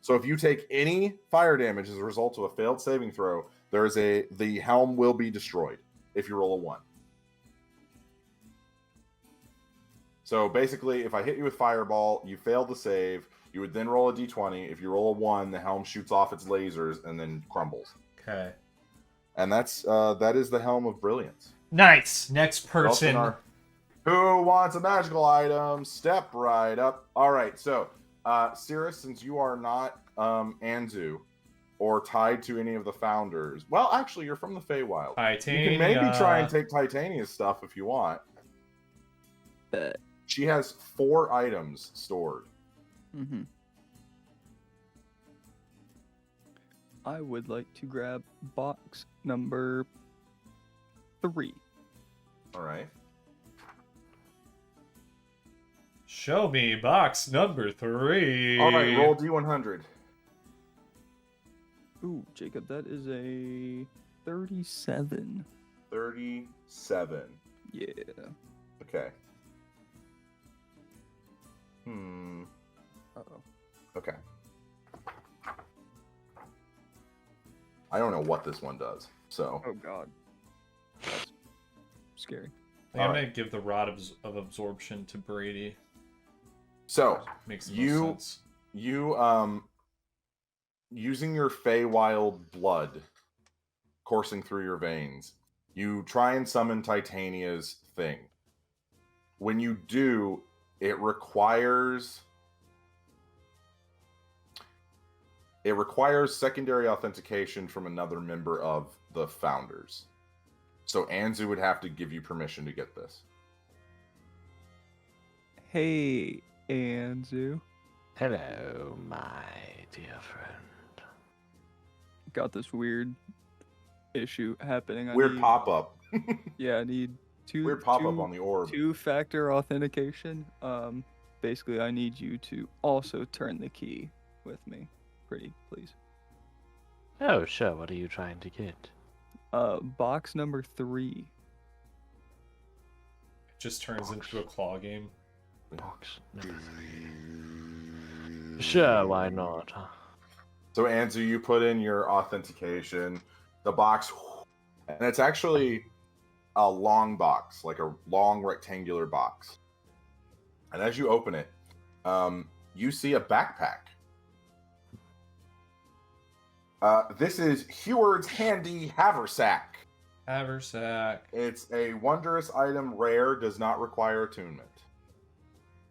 So if you take any fire damage as a result of a failed saving throw, the helm will be destroyed if you roll a 1. So basically, if I hit you with Fireball, you failed the save, you would then roll a d20. If you roll a 1, the helm shoots off its lasers and then crumbles. Okay. And that is the Helm of Brilliance. Nice. Next person. Who wants a magical item? Step right up. All right, so Cirrus, since you are not Anzu or tied to any of the founders, well, actually, you're from the Feywild. Titania. You can maybe try and take Titania's stuff if you want. She has 4 items stored. Mm-hmm. I would like to grab box number 3. All right. Show me box number 3. All right, roll D100. Ooh, Jacob, that is a 37. 37. Yeah. Okay. Uh-oh. Okay. I don't know what this one does, so. Oh, God. That's scary. I'm going to give the Rod of Absorption to Brady. So, makes the most sense. You, using your Feywild blood coursing through your veins, you try and summon Titania's thing. When you do, it requires secondary authentication from another member of the founders. So Anzu would have to give you permission to get this. Hey, Anzu. Hello, my dear friend. Got this weird issue happening. Weird pop-up. Yeah, I need weird pop-up on the orb. 2-factor authentication. Basically, I need you to also turn the key with me. Pretty, please. Oh, sure. What are you trying to get? Box number 3. It just turns into a claw game. Box number 3. Sure, why not? So, Anzu, you put in your authentication, the box, and it's actually a long box, like a long rectangular box. And as you open it, you see a backpack. This is Heward's Handy Haversack. Haversack. It's a wondrous item, rare, does not require attunement.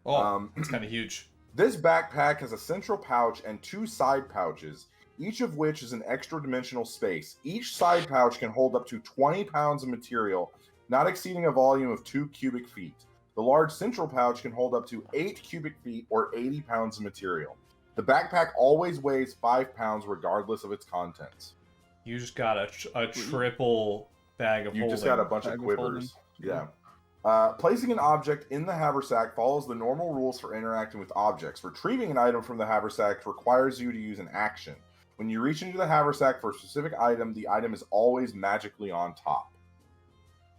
Oh, it's kind of huge. This backpack has a central pouch and 2 side pouches, each of which is an extra dimensional space. Each side pouch can hold up to 20 pounds of material, not exceeding a volume of 2 cubic feet. The large central pouch can hold up to 8 cubic feet or 80 pounds of material. The backpack always weighs 5 pounds regardless of its contents. You just got a triple bag of holding. You just got a bunch of quivers. Yeah. Placing an object in the haversack follows the normal rules for interacting with objects. Retrieving an item from the haversack requires you to use an action. When you reach into the haversack for a specific item, the item is always magically on top.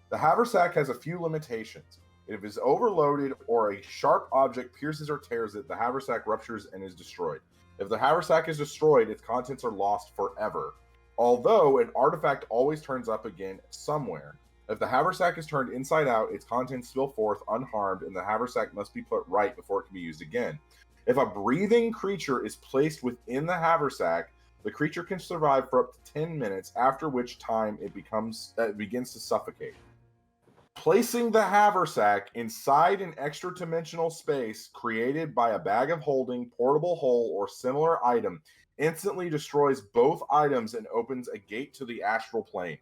The haversack has a few limitations. If it is overloaded or a sharp object pierces or tears it, the haversack ruptures and is destroyed. If the haversack is destroyed, its contents are lost forever. Although an artifact always turns up again somewhere. If the haversack is turned inside out, its contents spill forth unharmed, and the haversack must be put right before it can be used again. If a breathing creature is placed within the haversack, the creature can survive for up to 10 minutes, after which time it begins to suffocate. Placing the haversack inside an extra-dimensional space created by a bag of holding, portable hole, or similar item instantly destroys both items and opens a gate to the astral plane.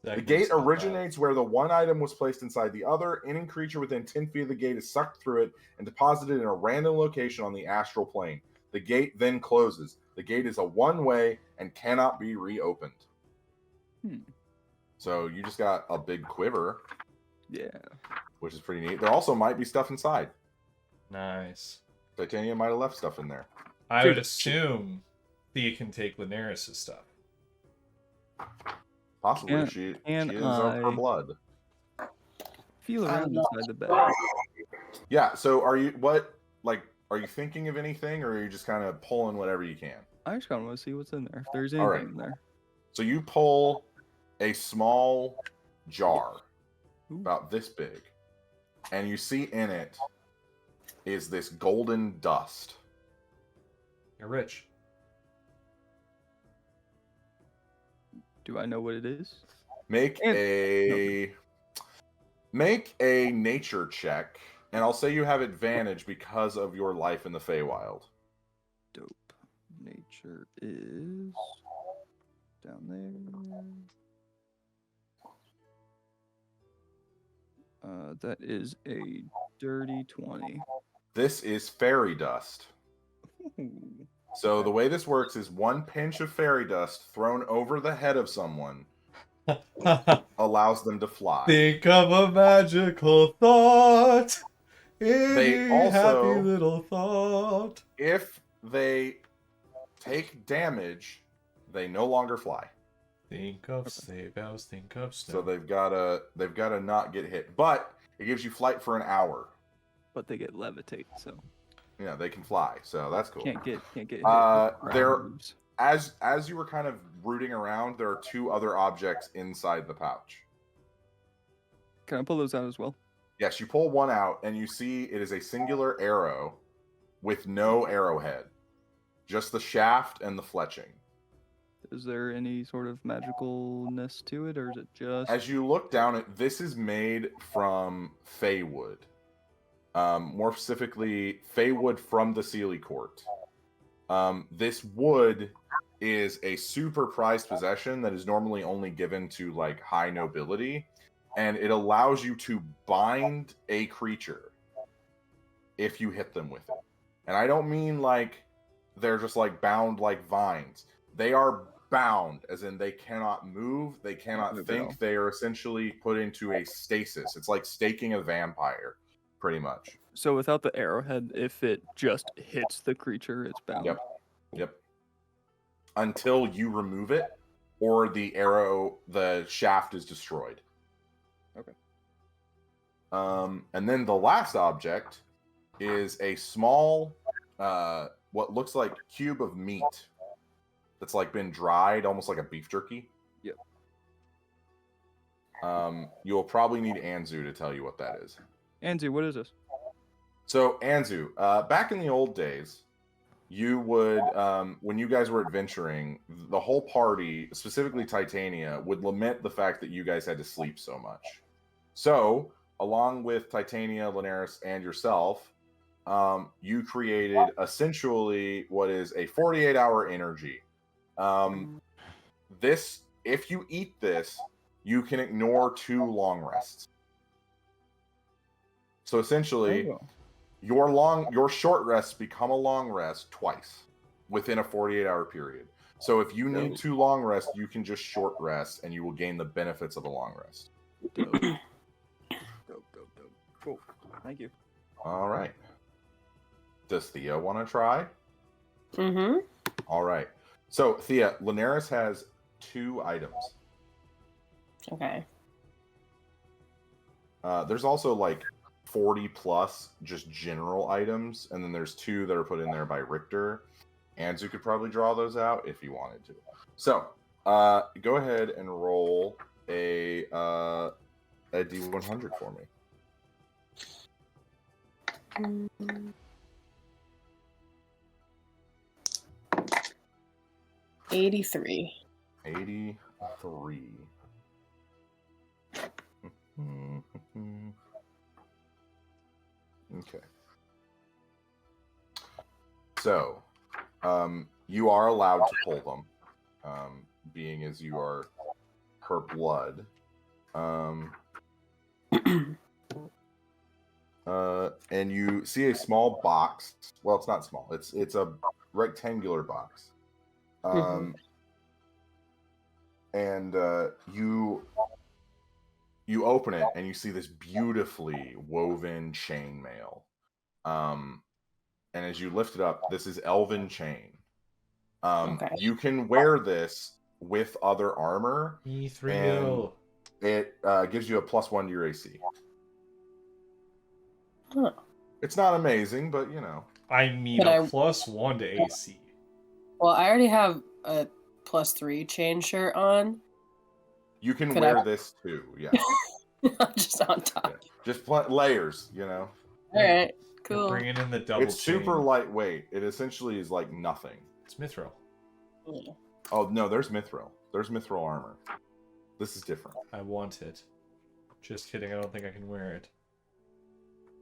The gate originates where the one item was placed inside the other. Any creature within 10 feet of the gate is sucked through it and deposited in a random location on the astral plane. The gate then closes. The gate is a one-way and cannot be reopened. So you just got a big quiver. Yeah. Which is pretty neat. There also might be stuff inside. Nice. Titania might have left stuff in there. I would assume Thea can take Linares' stuff. Possibly. She is of her blood. Feel around inside the bag. Yeah, so are you thinking of anything, or are you just kind of pulling whatever you can? I just kind of want to see what's in there. If there's anything in there. So you pull a small jar about this big, and you see in it is this golden dust. You're rich. Do I know what it is? Make a nature check, and I'll say you have advantage because of your life in the Feywild. Dope. Nature is down there. That is a dirty 20. This is fairy dust. So the way this works is 1 pinch of fairy dust thrown over the head of someone allows them to fly. Think of a magical thought. They also, happy little thought. If they take damage, they no longer fly. Think of sleigh bells, think of snow. So they've gotta not get hit. But it gives you flight for an hour. But they get levitate, so yeah, they can fly, so that's cool. Can't get hit. As you were kind of rooting around, there are 2 other objects inside the pouch. Can I pull those out as well? Yes, you pull one out, and you see it is a singular arrow with no arrowhead. Just the shaft and the fletching. Is there any sort of magicalness to it, or is it just... As you look down at this is made from Feywood. More specifically, Feywood from the Sealy Court. This wood is a super prized possession that is normally only given to like high nobility, and it allows you to bind a creature if you hit them with it. And I don't mean like they're just like bound like vines. They are bound, as in they cannot move, they cannot think. They are essentially put into a stasis. It's like staking a vampire, pretty much. So without the arrowhead, if it just hits the creature, it's bound. Yep. Until you remove it, or the shaft is destroyed. Okay. And then the last object is a small, what looks like cube of meat that's like been dried, almost like a beef jerky. Yep. You'll probably need Anzu to tell you what that is. Anzu, what is this? So Anzu, back in the old days, you would, when you guys were adventuring, the whole party, specifically Titania, would lament the fact that you guys had to sleep so much. So, along with Titania, Linares, and yourself, you created essentially what is a 48-hour energy. If you eat this, you can ignore 2 long rests. So essentially, your short rests become a long rest twice within a 48-hour period. So if you need 2 long rests, you can just short rest, and you will gain the benefits of a long rest. Dope. Cool. Thank you. All right. Does Thea want to try? Mm-hmm. All right. So, Thea, Linares has 2 items. Okay. There's also like 40 plus just general items, and then there's 2 that are put in there by Richter. Anzu could probably draw those out if he wanted to. So, go ahead and roll a D100 for me. 83. 83. Okay. So, you are allowed to pull them, being as you are her blood. And you see a small box. Well, it's not small. It's a rectangular box. And you open it and you see this beautifully woven chainmail. And as you lift it up, this is elven chain. You can wear this with other armor. E3O. It gives you a +1 to your AC. Huh. It's not amazing, but you know. I mean, +1 to AC. Well, I already have a +3 chain shirt on. You can wear this too, yeah. Just on top. Yeah. Just layers, you know. All right, cool. You're bringing in the double. It's super lightweight. It essentially is like nothing. It's mithril. Yeah. Oh no, there's mithril. There's mithril armor. This is different. I want it. Just kidding. I don't think I can wear it.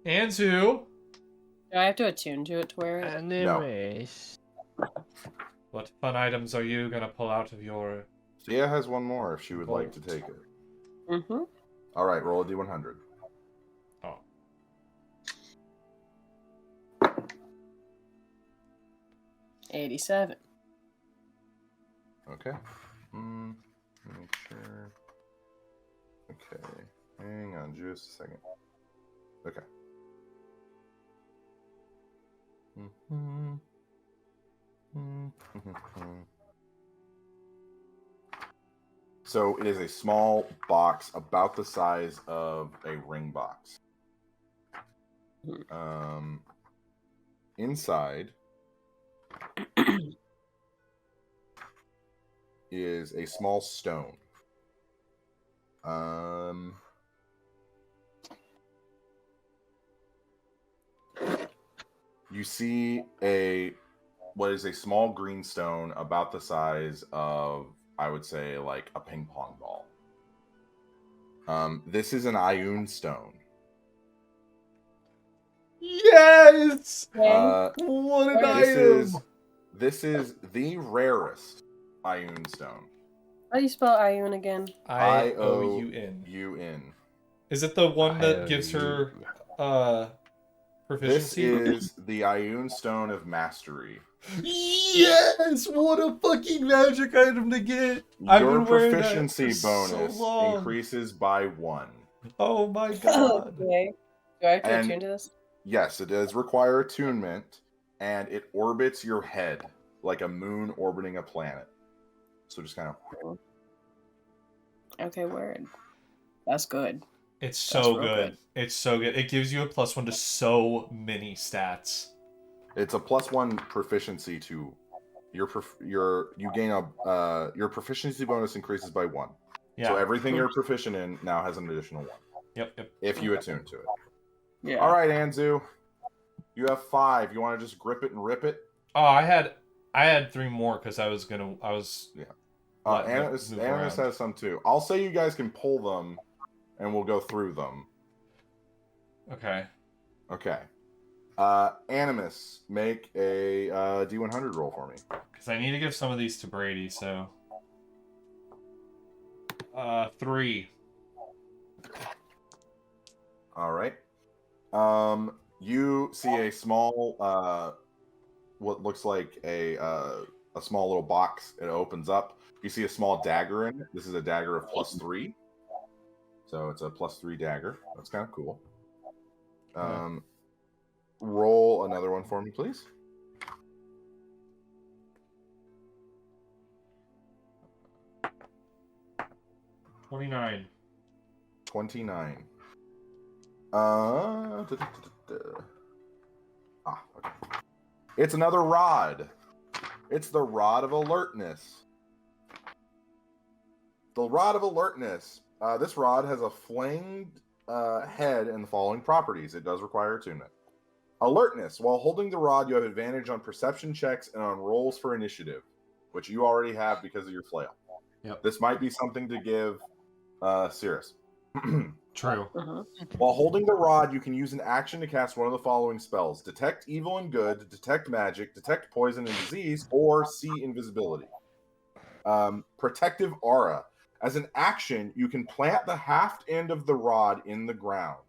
Anzu! Do I have to attune to it to wear it? Anyways. No. What fun items are you gonna pull out of your... Thea has one more if she would like to take it. Mm-hmm. All right, roll a D100. Oh. $87. Okay. Make sure. Okay. Hang on just a second. Okay. So it is a small box about the size of a ring box. Inside is a small stone. You see what is a small green stone about the size of, I would say, like a ping pong ball. This is an Ioun stone. Yes! Okay. What an item! This is the rarest Ioun stone. How do you spell Ioun again? I-O-U-N. U-N. Is it the one that gives her Proficiency? This is the Ioun Stone of Mastery. Yes! What a fucking magic item to get! Your proficiency bonus increases by 1. Oh my god. Okay. Do I have to attune to this? Yes, it does require attunement, and it orbits your head like a moon orbiting a planet. So just kind of... Okay, word. That's good. It's so good. It's so good. It gives you a +1 to so many stats. It's a +1 proficiency to your proficiency bonus increases by 1. Yeah. So everything you're proficient in now has an additional 1. Yep. If you attune to it. Yeah. All right, Anzu. You have 5. You want to just grip it and rip it? Oh, I had 3 more because I was. Yeah. Animus has some too. I'll say you guys can pull them, and we'll go through them. Okay. Animus, make a D100 roll for me. Because I need to give some of these to Brady, so... 3. All right. You see a small, what looks like a small little box. It opens up. You see a small dagger in it. This is a dagger of +3. So it's a +3 dagger. That's kind of cool. Roll another one for me, please. $29. Okay. It's another rod. It's the Rod of Alertness. The Rod of Alertness. This rod has a flanged head and the following properties. It does require attunement. Alertness. While holding the rod, you have advantage on perception checks and on rolls for initiative, which you already have because of your flail. Yep. This might be something to give Cirrus. True. While holding the rod, you can use an action to cast one of the following spells: Detect Evil and Good, Detect Magic, Detect Poison and Disease, or See Invisibility. Protective Aura. As an action, you can plant the haft end of the rod in the ground,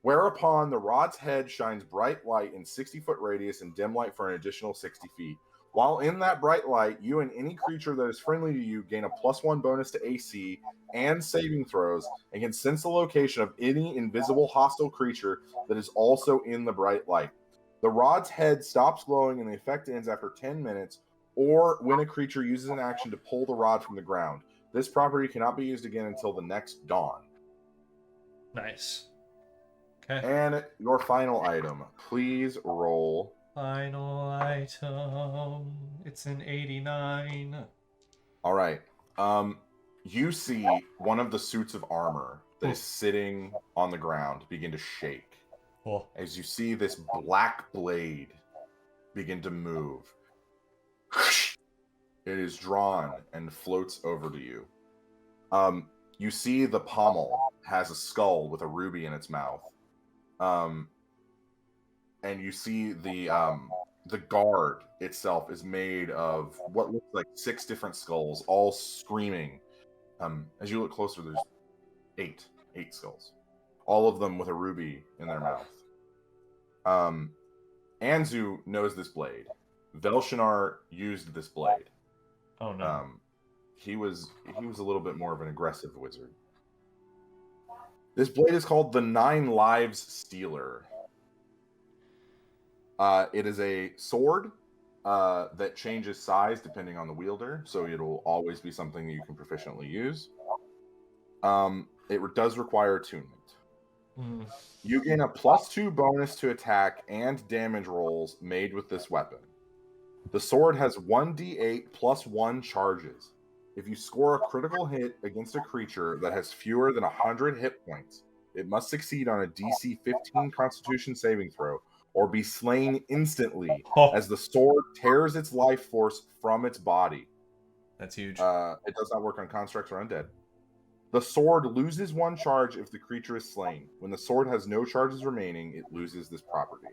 whereupon the rod's head shines bright light in 60-foot radius and dim light for an additional 60 feet. While in that bright light, you and any creature that is friendly to you gain a +1 bonus to AC and saving throws, and can sense the location of any invisible hostile creature that is also in the bright light. The rod's head stops glowing and the effect ends after 10 minutes, or when a creature uses an action to pull the rod from the ground. This property cannot be used again until the next dawn. Nice. Okay. And your final item. Please roll. Final item. It's an 89. All right. You see one of the suits of armor that is sitting on the ground begin to shake. Cool. As you see this black blade begin to move. It is drawn and floats over to you. You see the pommel has a skull with a ruby in its mouth. And you see the guard itself is made of what looks like 6 different skulls, all screaming. As you look closer, there's 8 skulls, all of them with a ruby in their mouth. Anzu knows this blade. Velshinar used this blade. Oh no. He was a little bit more of an aggressive wizard. This blade is called the 9 Lives Stealer. It is a sword that changes size depending on the wielder, so it'll always be something that you can proficiently use. It does require attunement. You gain a +2 bonus to attack and damage rolls made with this weapon. The sword has 1d8 +1 charges. If you score a critical hit against a creature that has fewer than 100 hit points, it must succeed on a DC 15 Constitution saving throw, or be slain instantly as the sword tears its life force from its body. That's huge. It does not work on constructs or undead. The sword loses 1 charge if the creature is slain. When the sword has no charges remaining, it loses this property.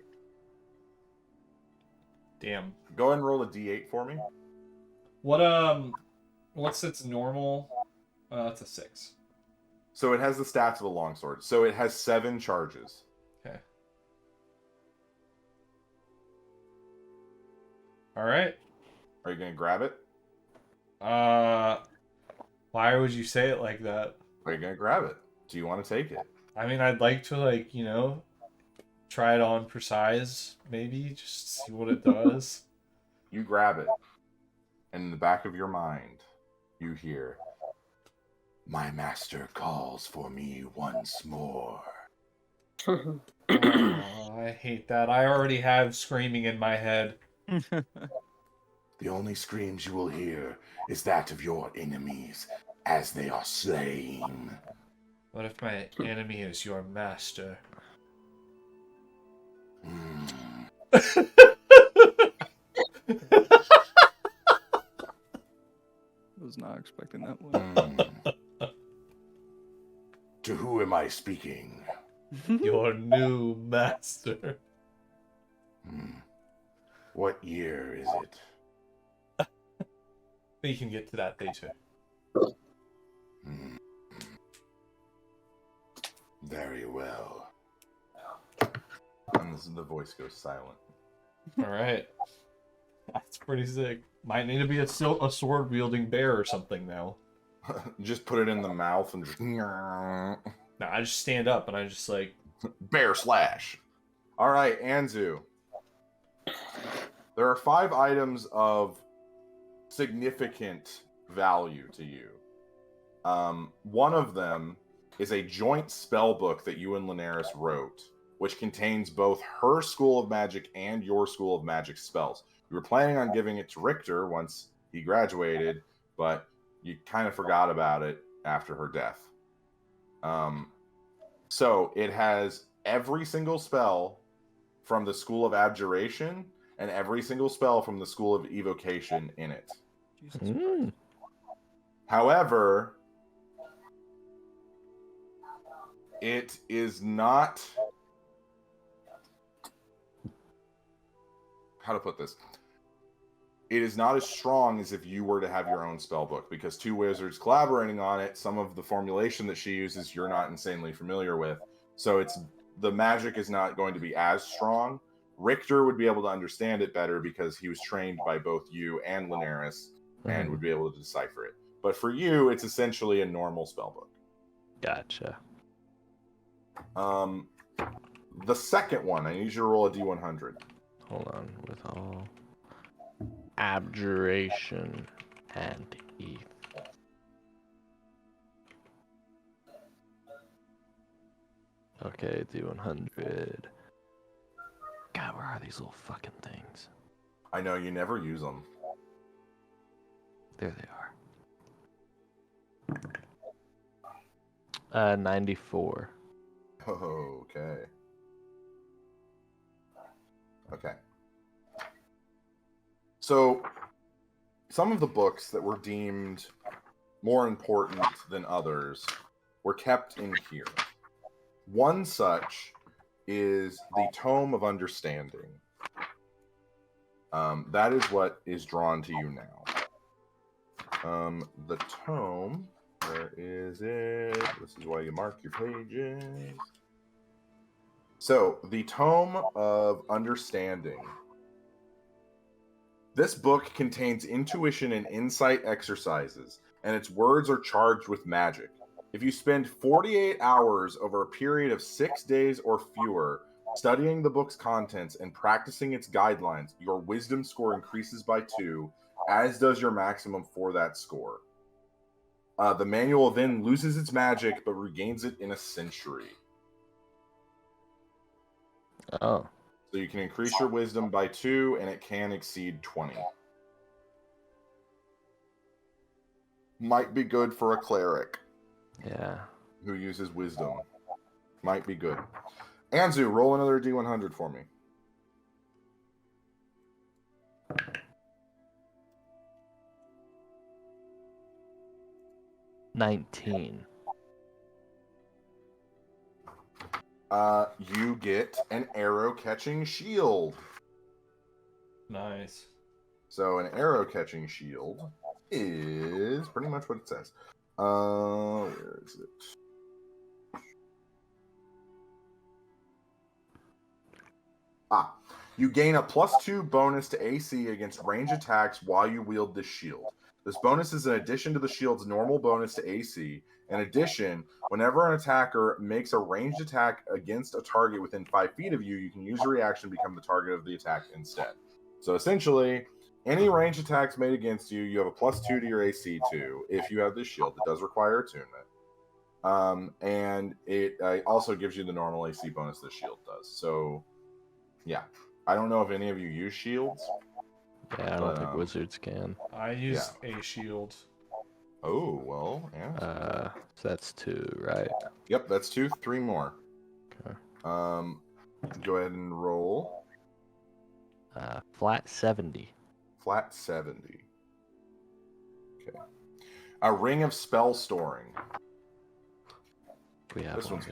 Damn. Go ahead and roll a d8 for me. What's its normal? It's a 6. So it has the stats of a longsword. So it has 7 charges. Okay. All right. Are you gonna grab it? Why would you say it like that? Are you gonna grab it? Do you want to take it? I mean, I'd like to, like, try it on for size, maybe, just see what it does. You grab it, and in the back of your mind, you hear, "My master calls for me once more." Oh, I hate that. I already have screaming in my head. The only screams you will hear is that of your enemies as they are slain. What if my enemy is your master? Was not expecting that one. To who am I speaking? Your new master. What year is it? We can get to that later. Very well. And the voice goes silent. Alright. That's pretty sick. Might need to be a sword-wielding bear or something now. Just put it in the mouth and just... No, I just stand up and I just like... Bear slash. Alright, Anzu. There are 5 items of significant value to you. One of them is a joint spell book that you and Linares wrote, which contains both her School of Magic and your School of Magic spells. You were planning on giving it to Richter once he graduated, but you kind of forgot about it after her death. So it has every single spell from the School of Abjuration and every single spell from the School of Evocation in it. However, it is not... How to put this? It is not as strong as if you were to have your own spell book, because 2 wizards collaborating on it, some of the formulation that she uses you're not insanely familiar with. So the magic is not going to be as strong. Richter would be able to understand it better because he was trained by both you and Linares and would be able to decipher it. But for you, it's essentially a normal spell book. Gotcha. The second one, I need you to roll a D100. Hold on. With all abjuration and ETH. Okay, D100. God, where are these little fucking things? I know you never use them. There they are. 94. Oh, okay. Okay. So, some of the books that were deemed more important than others were kept in here. One such is the Tome of Understanding. That is what is drawn to you now. The tome, where is it? This is why you mark your pages. So, the Tome of Understanding. This book contains intuition and insight exercises, and its words are charged with magic. If you spend 48 hours over a period of 6 days or fewer studying the book's contents and practicing its guidelines, your wisdom score increases by 2, as does your maximum for that score. The manual then loses its magic, but regains it in a century. Oh. So you can increase your wisdom by 2, and it can exceed 20. Might be good for a cleric. Yeah. Who uses wisdom. Might be good. Anzu, roll another D100 for me. $19. You get an arrow-catching shield. Nice. So an arrow-catching shield is pretty much what it says. Where is it? You gain a +2 bonus to AC against range attacks while you wield this shield. This bonus is in addition to the shield's normal bonus to AC. In addition, whenever an attacker makes a ranged attack against a target within 5 feet of you, you can use your reaction to become the target of the attack instead. So essentially, any ranged attacks made against you, you have a +2 to your AC too. If you have this shield, it does require attunement. And it also gives you the normal AC bonus the shield does. So, yeah. I don't know if any of you use shields. Yeah, I don't think wizards can. I use a shield. Oh, well, yeah. So that's 2, right? Yep, that's 2. 3 more. Okay. Go ahead and roll. Flat 70. Flat 70. Okay. A ring of spell storing. We have this one's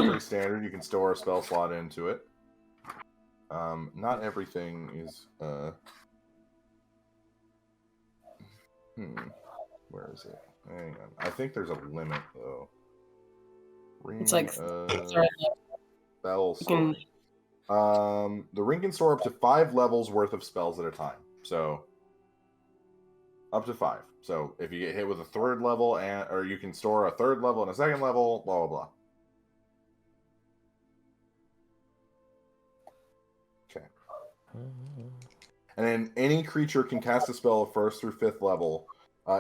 pretty standard. You can store a spell slot into it. Not everything is where is it? Hang on. I think there's a limit though. It's like spell storing. The ring can store up to 5 levels worth of spells at a time. So up to 5. So if you get hit with a 3rd level or you can store a 3rd level and a 2nd level, blah blah blah. Okay. And then any creature can cast a spell of 1st through 5th level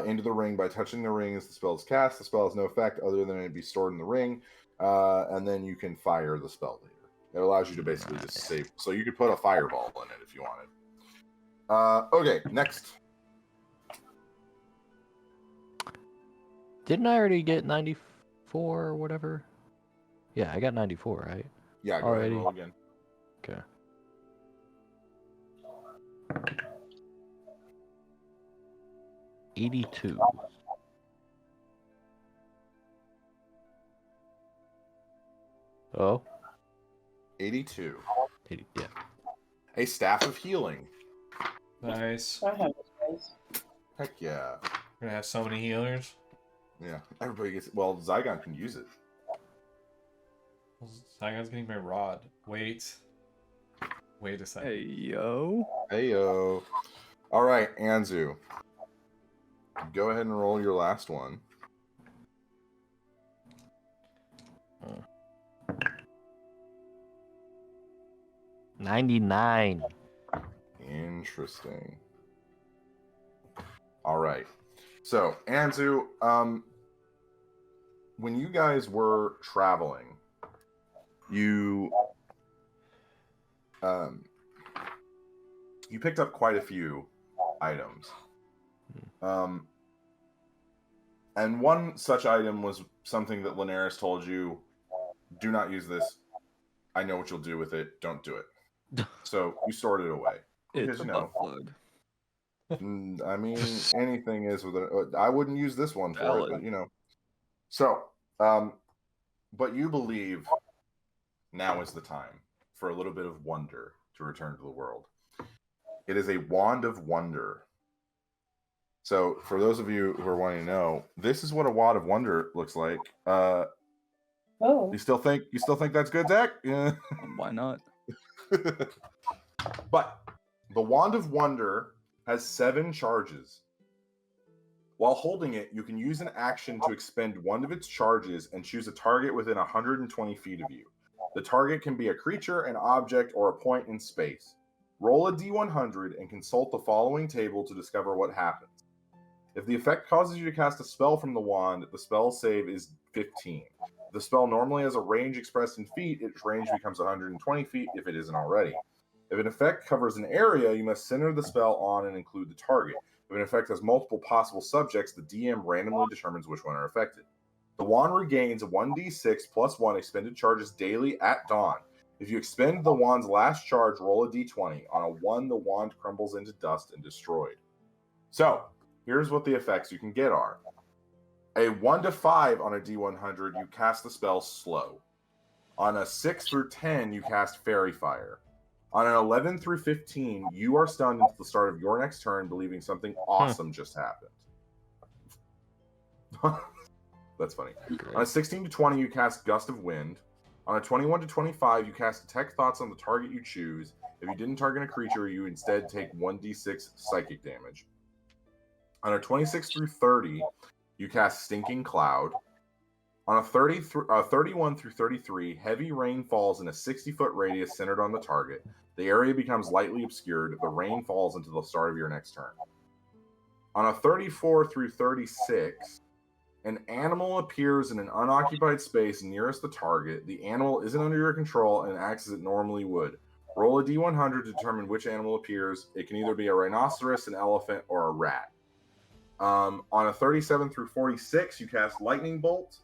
into the ring by touching the ring as the spell is cast. The spell has no effect other than it be stored in the ring, and then you can fire the spell later. It allows you to basically just save. So you could put a fireball in it if you wanted. Okay, next. Didn't I already get 94 or whatever? Yeah, I got 94, right? Yeah, go ahead and roll again. Okay. $82. Oh? 82. 80, yeah. A staff of healing. Nice. I have this. Heck yeah. We're gonna have so many healers. Yeah, everybody gets. Well, Zygon can use it. Zygon's getting my rod. Wait a second. Hey yo. Hey yo. All right, Anzu. Go ahead and roll your last one. 99. Interesting. All right. So, Anzu, when you guys were traveling, you picked up quite a few items. And one such item was something that Linares told you, do not use this. I know what you'll do with it. Don't do it. So you stored it away. It's Because, blood. I mean, anything is with it. I wouldn't use this one for it, but So, but you believe now is the time for a little bit of wonder to return to the world. It is a wand of wonder. So, for those of you who are wanting to know, this is what a wand of wonder looks like. You still think that's good, Zach? Yeah. Why not? But the wand of wonder has 7 charges. While holding it, you can use an action to expend one of its charges and choose a target within 120 feet of you. The target can be a creature, an object, or a point in space. Roll a d100 and consult the following table to discover what happens. If the effect causes you to cast a spell from the wand, the spell save is 15. If the spell normally has a range expressed in feet, its range becomes 120 feet if it isn't already. If an effect covers an area, you must center the spell on and include the target. If an effect has multiple possible subjects, the DM randomly determines which one are affected. The wand regains 1d6 plus 1 expended charges daily at dawn. If you expend the wand's last charge, roll a d20. On a 1, the wand crumbles into dust and destroyed. So, here's what the effects you can get are. A 1 to 5 on a d100, you cast the spell slow. On a 6 through 10, you cast Fairy Fire. On an 11 through 15, you are stunned until the start of your next turn, believing something awesome just happened. That's funny. Great. On a 16 to 20, you cast Gust of Wind. On a 21 to 25, you cast Detect Thoughts on the target you choose. If you didn't target a creature, you instead take 1d6 psychic damage. On a 26 through 30, you cast Stinking Cloud. On a 31 through 33, heavy rain falls in a 60-foot radius centered on the target. The area becomes lightly obscured. The rain falls until the start of your next turn. On a 34 through 36, an animal appears in an unoccupied space nearest the target. The animal isn't under your control and acts as it normally would. Roll a d100 to determine which animal appears. It can either be a rhinoceros, an elephant, or a rat. On a 37 through 46, you cast Lightning Bolt.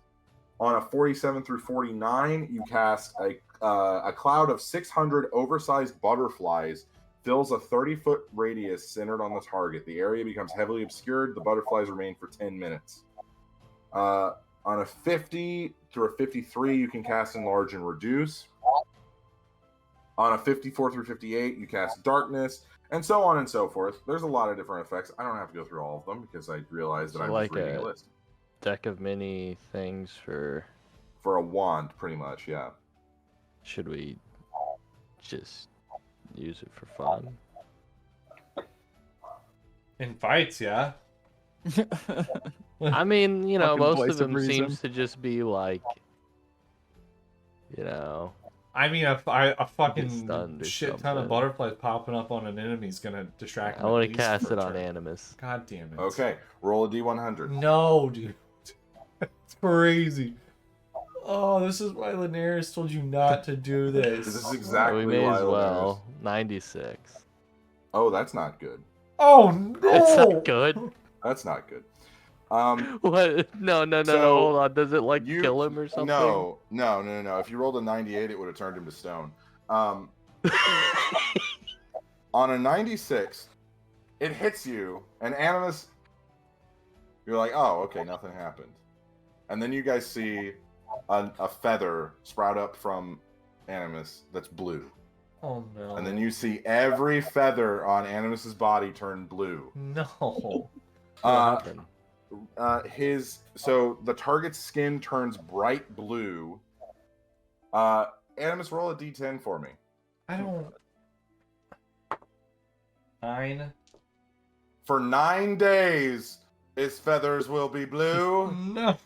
On a 47 through 49, you cast a cloud of 600 oversized butterflies fills a 30-foot radius centered on the target. The area becomes heavily obscured. The butterflies remain for 10 minutes. On a 50 through a 53, you can cast Enlarge and Reduce. On a 54 through 58, you cast Darkness, and so on and so forth. There's a lot of different effects. I don't have to go through all of them because I realized that I was reading a list. Deck of mini things for a wand, pretty much, yeah. Should we just use it for fun? In fights, yeah. I mean, you know, Fucking most voice of them of reason. seems to just be like, you know. I mean, a fucking stunned or shit ton something. of butterflies popping up on an enemy is gonna distract me. I want at to least cast for it a on turn. Animus. God damn it. Okay, roll a d100. No, dude. It's crazy. Oh, this is why Linares told you not to do this. This is exactly We may why as Linares- well. 96. Oh, that's not good. Oh no! It's not good. That's not good. What? No. So, Hold on. Does it like kill him or something? No. If you rolled a 98, it would have turned him to stone. On a 96, it hits you, and Animus, you're like, oh, okay, nothing happened. And then you guys see a feather sprout up from Animus that's blue. Oh no. And then you see every feather on Animus's body turn blue. No. What happened? So the target's skin turns bright blue. Animus, roll a d10 for me. I don't. 9. For 9 days, his feathers will be blue. No.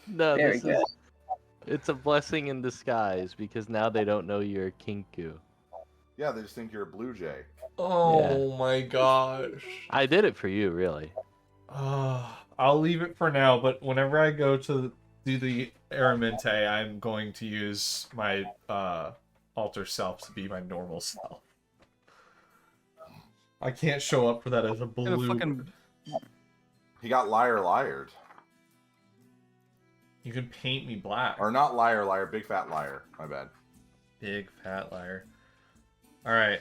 No, Very this good. is. It's a blessing in disguise because now they don't know you're a Kinku. Yeah, they just think you're a blue jay. Oh my gosh. I did it for you, really. I'll leave it for now, but whenever I go to do the Aramente, I'm going to use my alter self to be my normal self. I can't show up for that as a blue. He got liar-liared. You can paint me black. Or not liar, big fat liar. My bad. Big fat liar. Alright.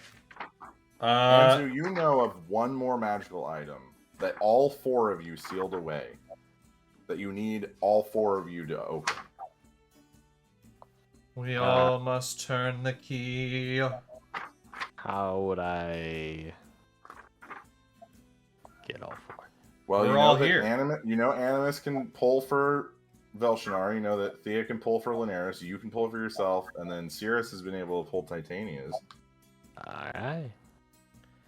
Anzu, you know of one more magical item that all 4 of you sealed away. That you need all 4 of you to open. We all must turn the key. How would I get all 4? Well, We're you know all that here. Animus can pull for Velshinar. You know that Thea can pull for Linares. You can pull for yourself. And then Cirrus has been able to pull Titania's. Alright.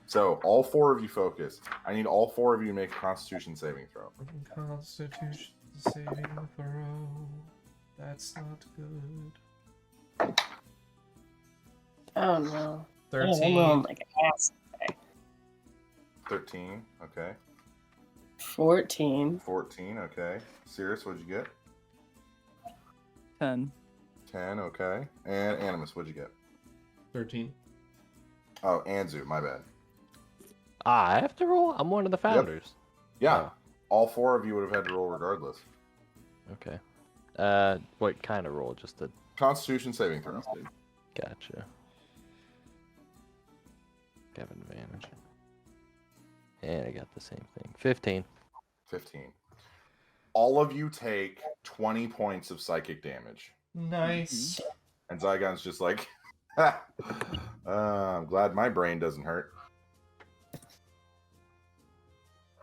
So, all 4 of you focus. I need all 4 of you to make a Constitution saving throw. Constitution saving throw. That's not good. Oh no. 13. I'm like an ass. 13, okay. 14. 14, okay. Cirrus, what'd you get? 10. 10, okay. And Animus, what'd you get? 13. Oh, Anzu, my bad. I have to roll? I'm one of the founders. Yeah, all 4 of you would have had to roll regardless. Okay. What kind of roll? Just a... Constitution saving throw. Gotcha. Have an advantage. And I got the same thing. 15. 15. All of you take 20 points of psychic damage. Nice. And Zygon's just like, I'm glad my brain doesn't hurt.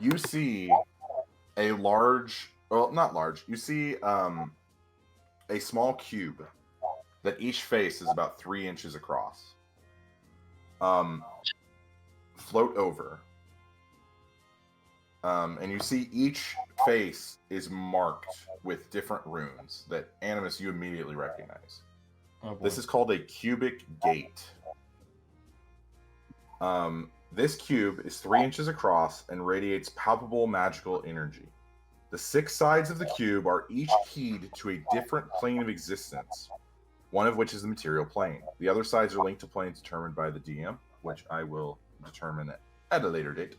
You see a large, well, not large, you see a small cube that each face is about 3 inches across. Float over. And you see each face is marked with different runes that, Animus, you immediately recognize. Oh, this is called a cubic gate. This cube is 3 inches across and radiates palpable magical energy. The 6 sides of the cube are each keyed to a different plane of existence, one of which is the material plane. The other sides are linked to planes determined by the DM, which I will determine at a later date,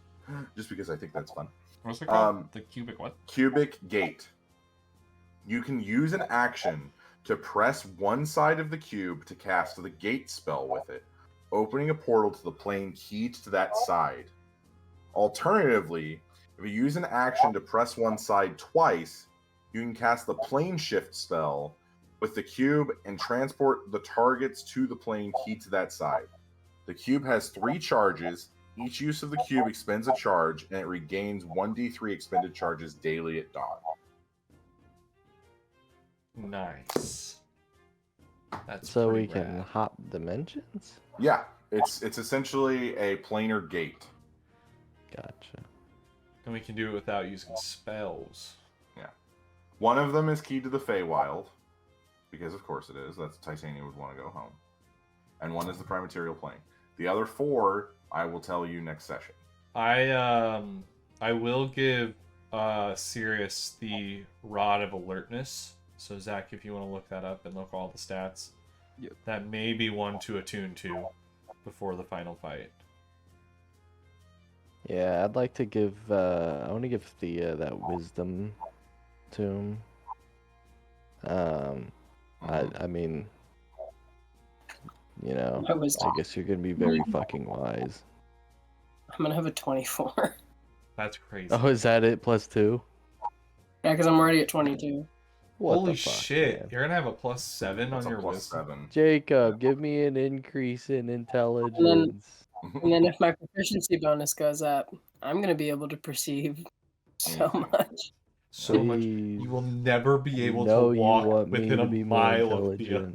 just because I think that's fun. What's it called? The cubic what? Cubic gate. You can use an action to press one side of the cube to cast the gate spell with it, opening a portal to the plane keyed to that side. Alternatively, if you use an action to press one side twice, you can cast the plane shift spell with the cube and transport the targets to the plane keyed to that side. The cube has 3 charges. Each use of the cube expends a charge, and it regains 1d3 expended charges daily at dawn. Nice. That's so we rad. can hop dimensions? Yeah, it's essentially a planar gate. Gotcha. And we can do it without using spells. Yeah. One of them is keyed to the Feywild, because of course it is. That's Titania would want to go home. And one is the Prime Material Plane. The other 4, I will tell you next session. I will give Sirius the Rod of Alertness. So Zach, if you want to look that up and look all the stats, yep. That may be one to attune to before the final fight. Yeah, I'd like to give. I want to give Thea that wisdom tomb. I mean, you know, I guess you're gonna be very fucking wise. I'm gonna have a 24. That's crazy. Oh, is that it? +2? Yeah, because I'm already at 22. What Holy the fuck, shit! man? You're gonna have a +7 That's on a your wisdom. +7. Jacob, give me an increase in intelligence. And then if my proficiency bonus goes up, I'm gonna be able to perceive so much. So much. Please. You will never be able to You walk want me within to a be more mile of Thea.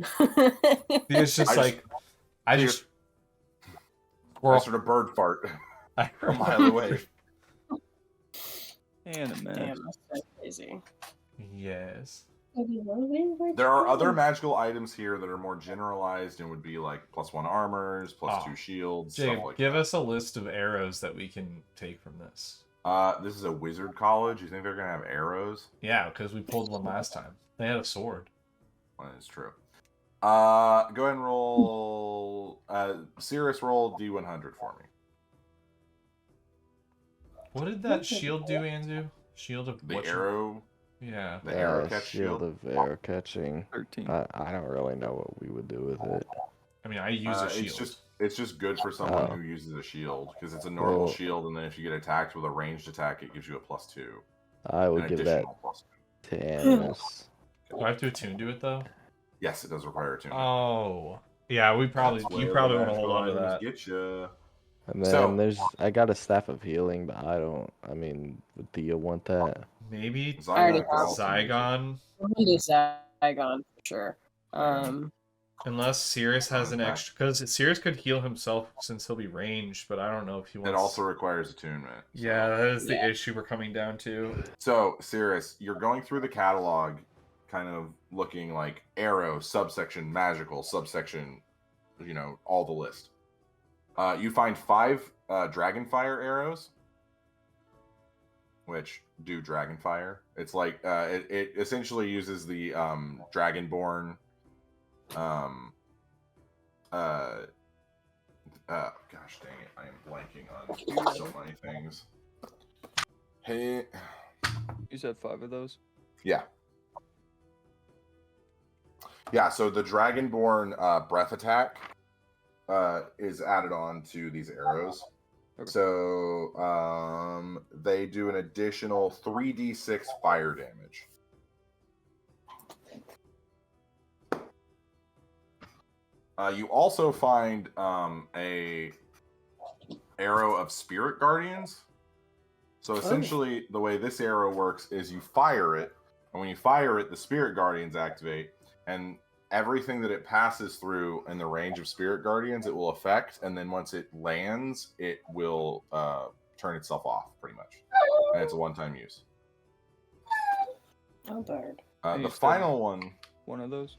intelligent. Thea's just I just I sort of bird fart a mile away. Damn, Damn, that's so crazy. Yes. There are other magical items here that are more generalized and would be like +1 armors, +2 shields, Jake, stuff like give that. us a list of arrows that we can take from this. This is a wizard college. You think they're gonna have arrows? Yeah, because we pulled one last time. They had a sword. Well, that's true. Go ahead and roll. Sirius, roll D100 for me. What did that shield do, Anzu? Shield of The what? arrow. Yeah. The arrow catch shield shield. of arrow catching. 13. I don't really know what we would do with it. I mean, I use a shield. It's just good for someone who uses a shield because it's a normal shield, and then if you get attacked with a ranged attack, it gives you a +2. I would give that to Animus. Do I have to attune to it though? Yes, it does require attunement. Oh, yeah. You probably want to hold on to that. Get you. And then I got a staff of healing, but I mean, would Thea want that? Maybe Zygon. Zygon, for sure. Unless Sirius has an extra, because Sirius could heal himself since he'll be ranged, but I don't know if he wants. It also requires attunement. So. Yeah, that is the issue we're coming down to. So, Sirius, you're going through the catalog, kind of looking like arrow, subsection, magical, subsection, all the list. You find 5 Dragonfire arrows, which do Dragonfire. It's like it essentially uses the Dragonborn. Gosh dang it! I am blanking on so many things. Hey, You said 5 of those? yeah. So the Dragonborn breath attack is added on to these arrows. Okay. So they do an additional 3d6 fire damage. You also find a arrow of spirit guardians. So essentially, the way this arrow works is you fire it, And when you fire it, the Spirit Guardians activate, and everything that it passes through in the range of Spirit Guardians, it will affect, and then once it lands, it will turn itself off, pretty much. And it's a one-time use. Oh, darn. The final one... One of those?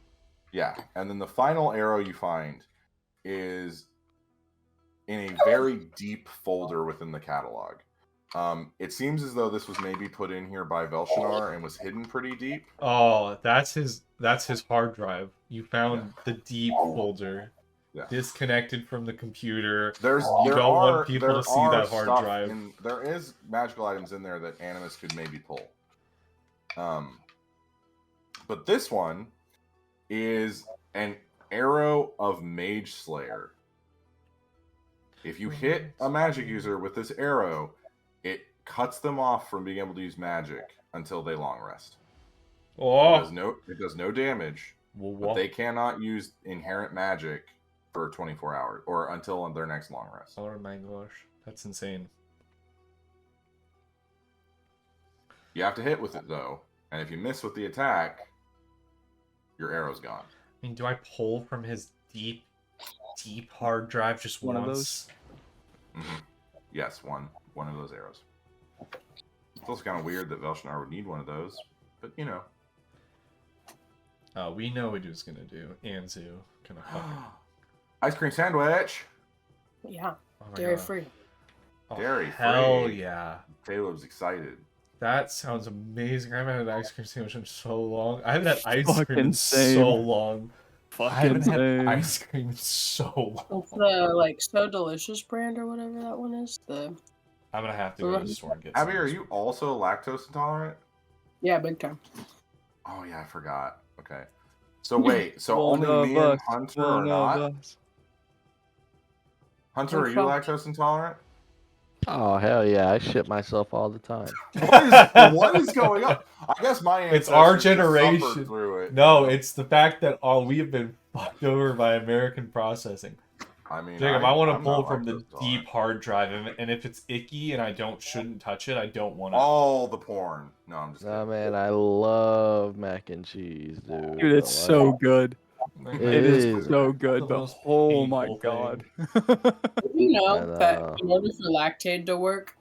Yeah, and then the final arrow you find is in a very deep folder within the catalog. It seems as though this was maybe put in here by Velshinar and was hidden pretty deep. Oh, that's his hard drive. You found the deep folder. Yeah. Disconnected from the computer. You don't want people to see that hard drive. There is magical items in there that Animus could maybe pull. But this one is an arrow of Mage Slayer. If you hit a magic user with this arrow, it cuts them off from being able to use magic until they long rest. Oh. It does no damage, but they cannot use inherent magic for 24 hours or until their next long rest. Oh my gosh, that's insane. You have to hit with it though, and if you miss with the attack, your arrow's gone. I mean, do I pull from his deep hard drive just one once? Of those? Mm-hmm. Yes, one of those arrows. It's also kind of weird that Velshinar would need one of those, but you know. We know what he was gonna do. Anzu gonna fucking ice cream sandwich. Yeah, oh dairy free. Oh, Dairy hell free. Yeah. Caleb's excited. That sounds amazing. I haven't had an ice cream sandwich in so long. I haven't had ice Fucking cream in same. so long. I haven't had same. ice cream in so long. It's the So Delicious brand or whatever that one is. I'm gonna have to go to the store and get Abby, some. are you also lactose intolerant? Yeah, big time. Oh yeah, I forgot. Okay. So wait, so only me and Hunter are not? Hunter, are you lactose intolerant? Oh hell yeah! I shit myself all the time. What is going on? I guess my ancestors It's our just generation. suffered through it. No, it's the fact that we have been fucked over by American processing. I mean, Jacob, I want to I'm pull not from the lactose deep hard drive, and if it's icky and I shouldn't touch it, I don't want to. all the porn. No, I'm just kidding. Oh man, I love mac and cheese, dude. Dude, it's so good. It It is is. so good, The but most oh my painful god. You know I know. that in order for lactate to work,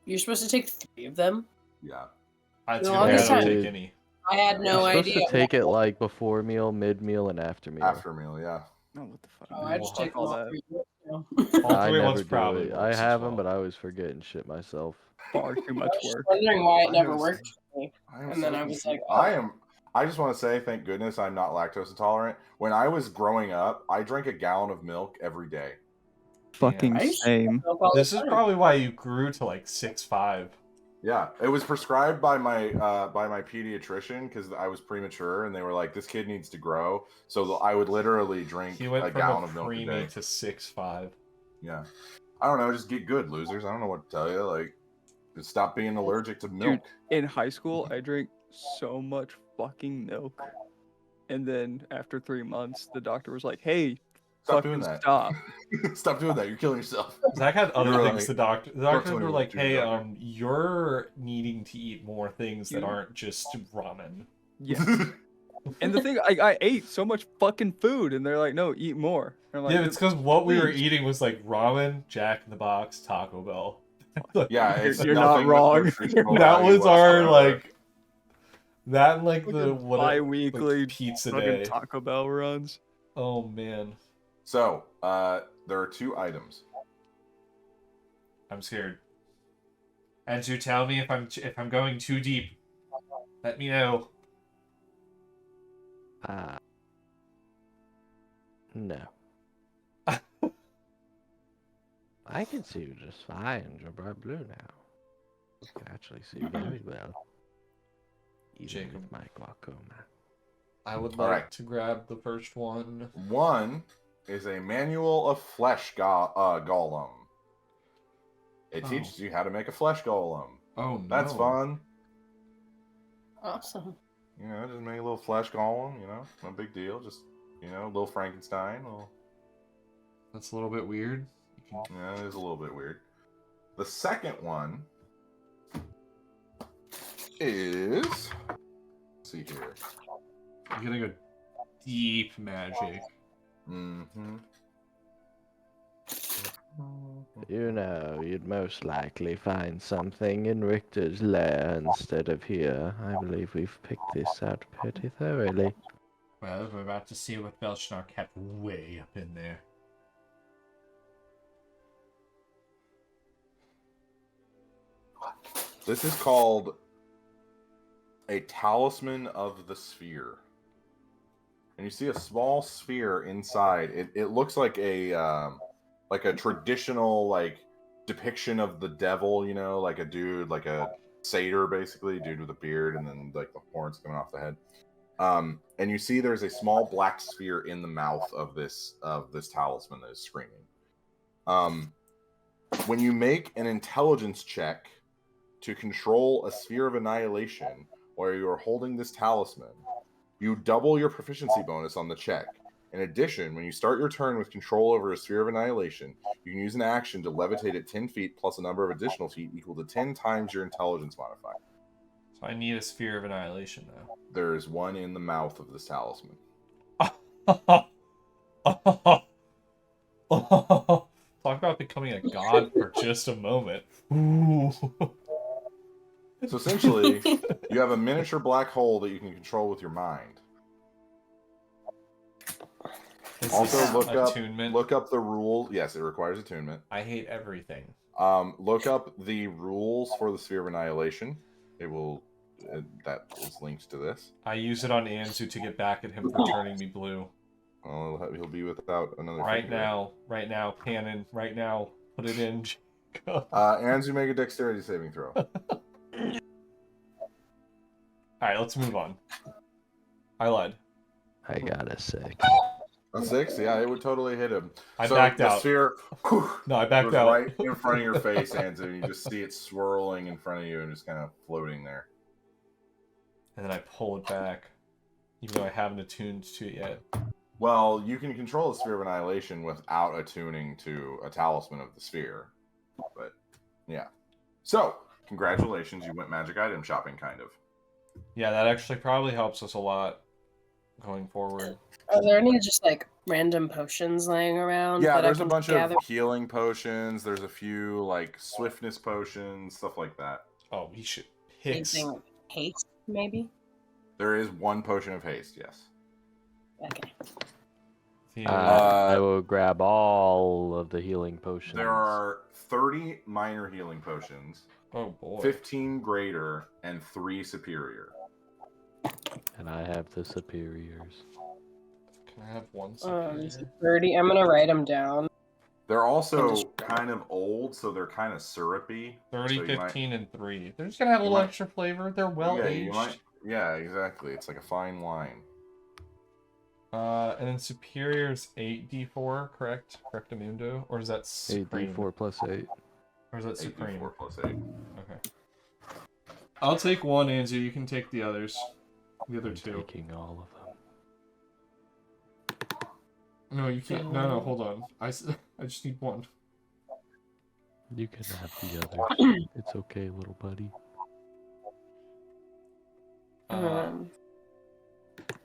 you're supposed to take 3 of them. Yeah. I The don't longest take time- any. I had no You're supposed idea. to take it like before meal, mid meal, and after meal. After meal, yeah. No, what the fuck? Oh, I just take all all that. 3 now. All I three never ones do probably it. works I as have well. them, but I always forget and shit myself. Far too much I was work. wondering why it I never was- worked for me. And then I was like, oh. I just want to say, thank goodness I'm not lactose intolerant. When I was growing up, I drank a gallon of milk every day. Fucking I used to same. milk all the This is time. probably why you grew to like 6'5". Yeah, it was prescribed by my pediatrician because I was premature, and they were like, "This kid needs to grow." So I would literally drink He went a from gallon a of milk a day. preemie to 6'5". Yeah, I don't know. Just get good, losers. I don't know what to tell you. Like, just stop being allergic to milk. In high school, I drank so much fucking milk. And then after 3 months, the doctor was like, hey, Stop fucking doing that. stop. Stop doing that. You're killing yourself. Zach had other You're things. like, The doctors tell me were what like, to do, "Hey, doctor." you're needing to eat more things that You- aren't just ramen." Yeah. And the thing, I ate so much fucking food, and they're like, no, eat more. And I'm like, Yeah, it's because what we were please. eating was like ramen, Jack in the Box, Taco Bell. Yeah, it's You're not nothing with wrong. nutritional That value was our whatsoever. like. That and like the Fucking what bi-weekly like, pizza fucking day. Taco Bell runs. Oh man, So, there are 2 items. I'm scared. Anzu, tell me if I'm going too deep. Let me know. No. I can see you just fine. You're bright blue now. I can actually see you very well. Even Jacob. with my glaucoma. I would All like right. to grab the first one. One is a manual of flesh golem. It Oh. teaches you how to make a flesh golem. Oh no, That's fun. Awesome. You know, just make a little flesh golem. You know, no big deal. Just a little Frankenstein. That's a little bit weird. Yeah, it is a little bit weird. The second one is see here. I'm gonna go deep magic. Mm-hmm. You know, you'd most likely find something in Richter's lair instead of here. I believe we've picked this out pretty thoroughly. Well, we're about to see what Belchnar kept way up in there. This is called a Talisman of the Sphere. And you see a small sphere inside. It looks like a traditional like depiction of the devil, you know, like a dude, like a satyr, basically, dude with a beard and then like the horns coming off the head. And you see there's a small black sphere in the mouth of this talisman that is screaming. When you make an intelligence check to control a sphere of annihilation while you are holding this talisman, you double your proficiency bonus on the check. In addition, when you start your turn with control over a sphere of annihilation, you can use an action to levitate it 10 feet plus a number of additional feet equal to 10 times your intelligence modifier. So I need a sphere of annihilation now. There is one in the mouth of this talisman. Talk about becoming a god for just a moment. Ooh. So essentially, you have a miniature black hole that you can control with your mind. Also, look up the rules. Yes, it requires attunement. I hate everything. Look up the rules for the Sphere of Annihilation. It will. That is linked to this. I use it on Anzu to get back at him for turning me blue. Oh, he'll be without another. Right now, Cannon. Right now, put it in. Anzu, make a dexterity saving throw. Alright, let's move on. I lied. I got a 6. A 6? Yeah, it would totally hit him. I backed out. The sphere, no, I backed out. Right in front of your face, Anzu, and you just see it swirling in front of you and just kind of floating there. And then I pull it back, even though I haven't attuned to it yet. Well, you can control the Sphere of Annihilation without attuning to a talisman of the sphere. But, yeah. So, congratulations, you went magic item shopping, kind of. Yeah, that actually probably helps us a lot going forward. Are there any just like random potions laying around? Yeah, there's a bunch of healing potions. There's a few like swiftness potions, stuff like that. Oh, we should haste, maybe. There is one potion of haste. Yes. Okay. I will grab all of the healing potions. There are 30 minor healing potions. Oh boy. 15 greater and 3 superior. And I have the superiors. Can I have one superior? 30. I'm gonna write them down. They're also kind of old, so they're kind of syrupy. 30, so 15, and 3. They're just gonna have a little extra flavor. They're well aged. Yeah, exactly. It's like a fine wine. And then superior's 8d4, correct? Correctamundo? Or is that supreme? 8d4 plus 8. Or is that supreme? 8d4 plus 8. Okay. I'll take one, Anzu. You can take the others. The other two. Taking all of them. No, you can't. No, hold on. I just need one. You can have the other. It's okay, little buddy.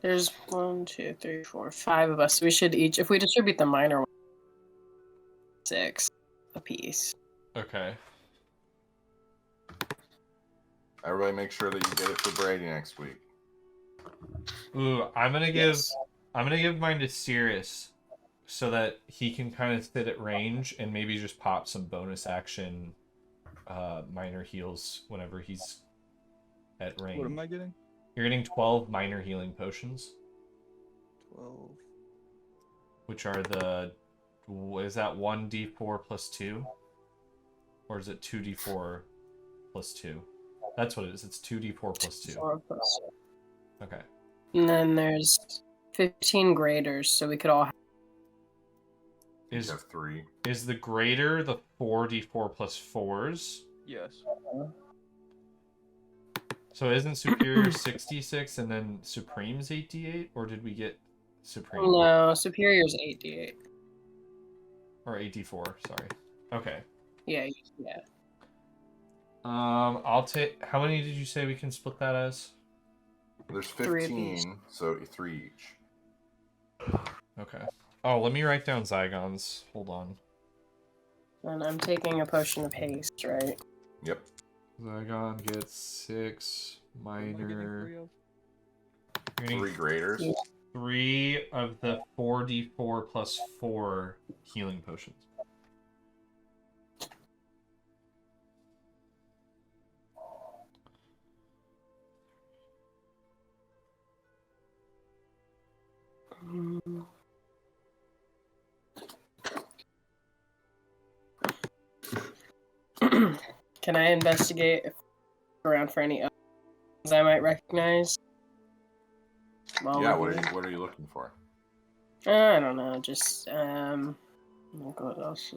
There's 1, 2, 3, 4, 5 of us. We should each, if we distribute the minor one, 6 apiece. Okay. Everybody make sure that you get it for Brady next week. Ooh, I'm gonna give mine to Sirius so that he can kind of sit at range and maybe just pop some bonus action minor heals whenever he's at range. What am I getting? You're getting 12 minor healing potions. 12. Which are the... Is that 1d4 plus 2? Or is it 2d4 plus 2? That's what it is. It's 2d4 plus 2. 4 plus 2. Okay. And then there's 15 graders, so we could all have... You have 3. Is the greater the 4d4 plus 4s? Yes. So isn't Superior 66 and then Supreme's 8d8? Or did we get Supreme? No, Superior's 8d8. Or 8d4, sorry. Okay. Yeah. I'll take... How many did you say we can split that as? There's 15, so 3 each. Okay. Oh, let me write down Zygons. Hold on. And I'm taking a potion of haste, right? Yep. Zygon gets 6 minor. 3 graders. 3 of the 4d4 plus 4 healing potions. Can I investigate around for any other things I might recognize? Yeah, what are you looking for? I don't know, just what else?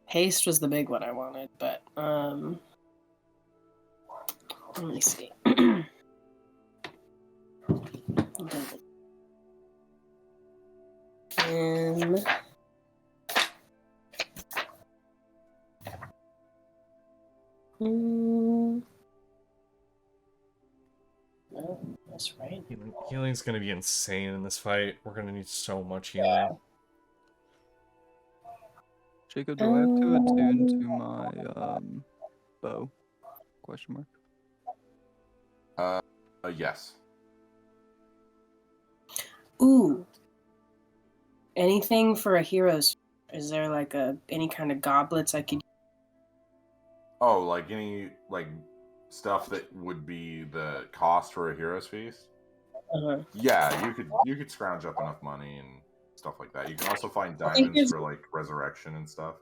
Haste was the big one I wanted, but let me see. No, that's right. Healing's gonna be insane in this fight. We're gonna need so much healing. Jacob, do I have to attune to my bow? Question mark. Yes. Ooh. Anything for a hero's? Is there like any kind of goblets I could? Oh, like any stuff that would be the cost for a hero's feast? Yeah, you could scrounge up enough money and stuff like that. You can also find diamonds for like resurrection and stuff.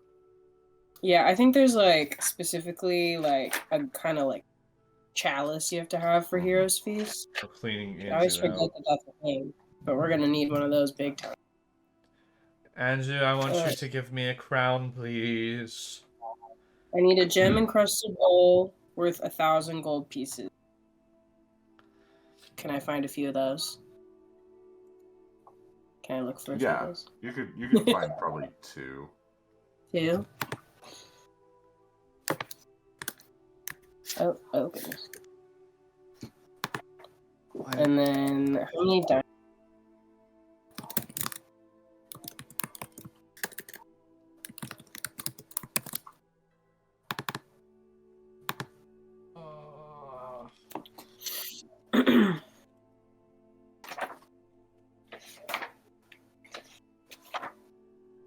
Yeah, I think there's like specifically like a kind of like chalice you have to have for hero's feast. For cleaning Anzu I always forget out. that that's a thing, but we're gonna need one of those big time. Anzu, I want you to give me a crown, please. I need a gem encrusted bowl worth 1,000 gold pieces. Can I find a few of those? Can I look for a few of those? You could find probably 2. 2? Oh goodness. And then how many diamonds?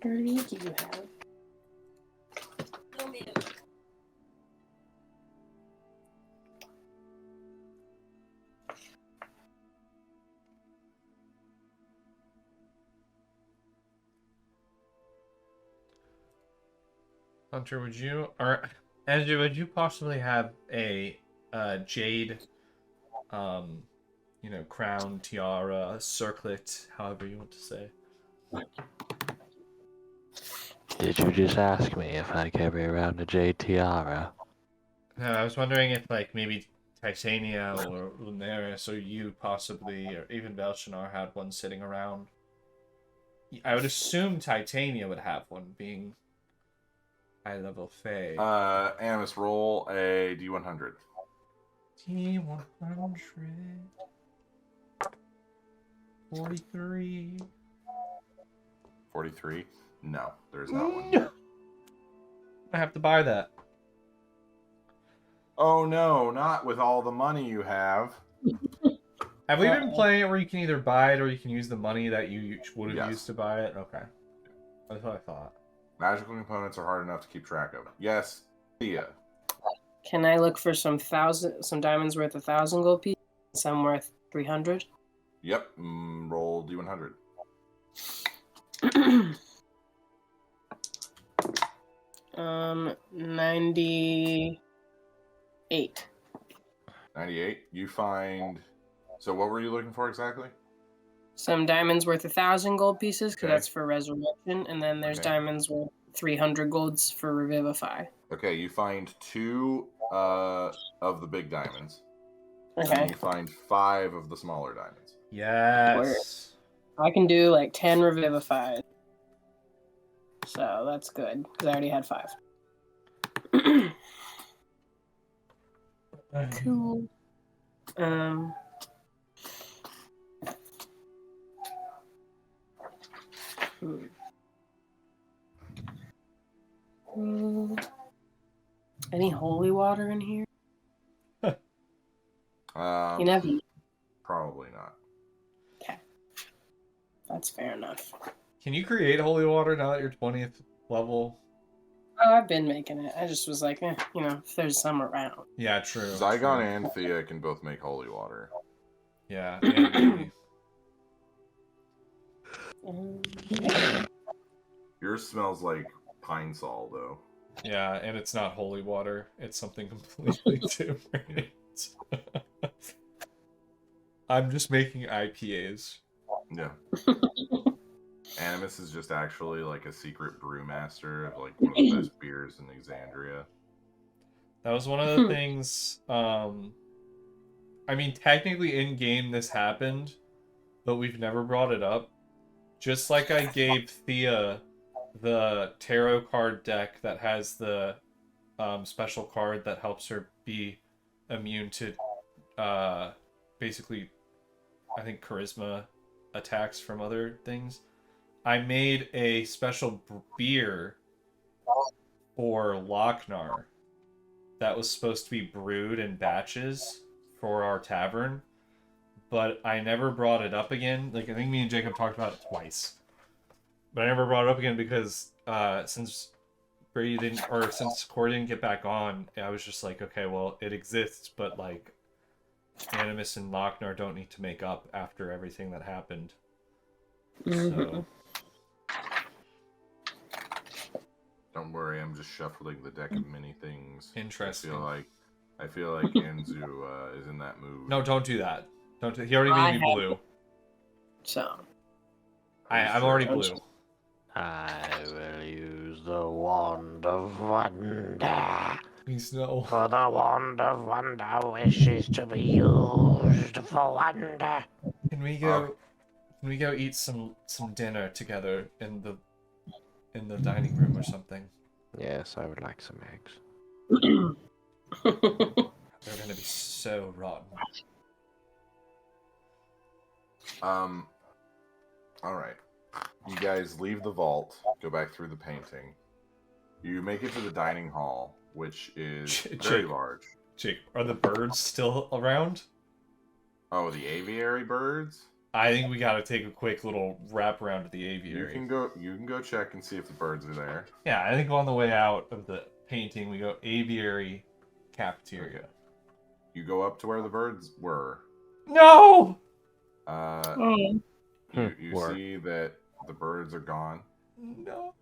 How many do you have? Hunter, Andrew, would you possibly have a jade, crown, tiara, circlet, however you want to say? Did you just ask me if I carry around a jade tiara? No, I was wondering if, like, maybe Titania or Lunaris or you possibly, or even Belshazzar had one sitting around. I would assume Titania would have one, being high-level Fae. Animus, roll a D100. D100. 43. 43? No, there's not one. I have to buy that. Oh no, not with all the money you have. Have we been playing it where you can either buy it or you can use the money that you would have used to buy it? Okay. That's what I thought. Magical components are hard enough to keep track of. Yes, Thea. Can I look for some diamonds worth 1,000 gold pieces, some worth 300? Yep. Roll D100. 98. 98. You find. So what were you looking for exactly? Some diamonds worth 1,000 gold pieces, because that's for resurrection, and then there's diamonds worth 300 golds for revivify. Okay, you find 2 of the big diamonds. Okay. And you find 5 of the smaller diamonds. Yes. I can do like 10 revivified. So that's good, because I already had 5. Cool. Um. Any holy water in here? You never. Probably not. Okay. That's fair enough. Can you create holy water now that you're 20th level? Oh, I've been making it. I just was like, if there's some around. Yeah, true. Zygon and Thea can both make holy water. Yeah, and Yours smells like pine sol, though. yeah, and it's not holy water. It's something completely different. I'm just making IPAs. Yeah. Animus is just actually like a secret brewmaster of like one of the best beers in Exandria. That was one of the things. I mean, technically in game this happened, but we've never brought it up. Just like I gave Thea the tarot card deck that has the special card that helps her be immune to basically, I think, charisma attacks from other things. I made a special beer for Lochnar that was supposed to be brewed in batches for our tavern, but I never brought it up again. Like, I think me and Jacob talked about it twice, but I never brought it up again because since Brady didn't, or since Corey didn't get back on, I was just like, okay, well, it exists, but like Animus and Lochnar don't need to make up after everything that happened. So don't worry, I'm just shuffling the deck of many things. Interesting. I feel like Anzu is in that mood. No, don't do that. Don't. He already made me blue. So I'm already blue. I will use the wand of wonder. Please no. For the wand of wonder wishes to be used for wonder. Can we go eat some dinner together in the dining room or something? Yes, I would like some eggs. They're gonna be so rotten. All right. You guys leave the vault, go back through the painting. You make it to the dining hall, which is very large. Jake, are the birds still around? Oh, the aviary birds? I think we gotta take a quick little wrap around to the aviary. You can go check and see if the birds are there. Yeah, I think on the way out of the painting we go aviary cafeteria. You go up to where the birds were. No! You see that the birds are gone. No.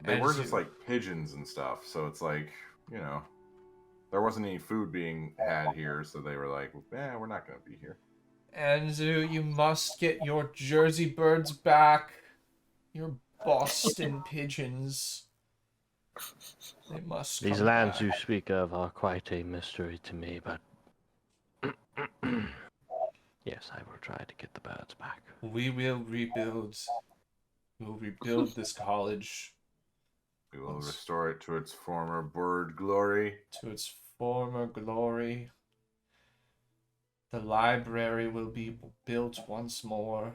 They were just like pigeons and stuff, so it's like, there wasn't any food being had here, so they were like, we're not going to be here. Anzu, you must get your Jersey birds back. Your Boston pigeons. They must These come lands back. you speak of are quite a mystery to me, but yes, I will try to get the birds back. We will rebuild. We'll rebuild this college. We will restore it to its former bird glory. To its former glory. The library will be built once more.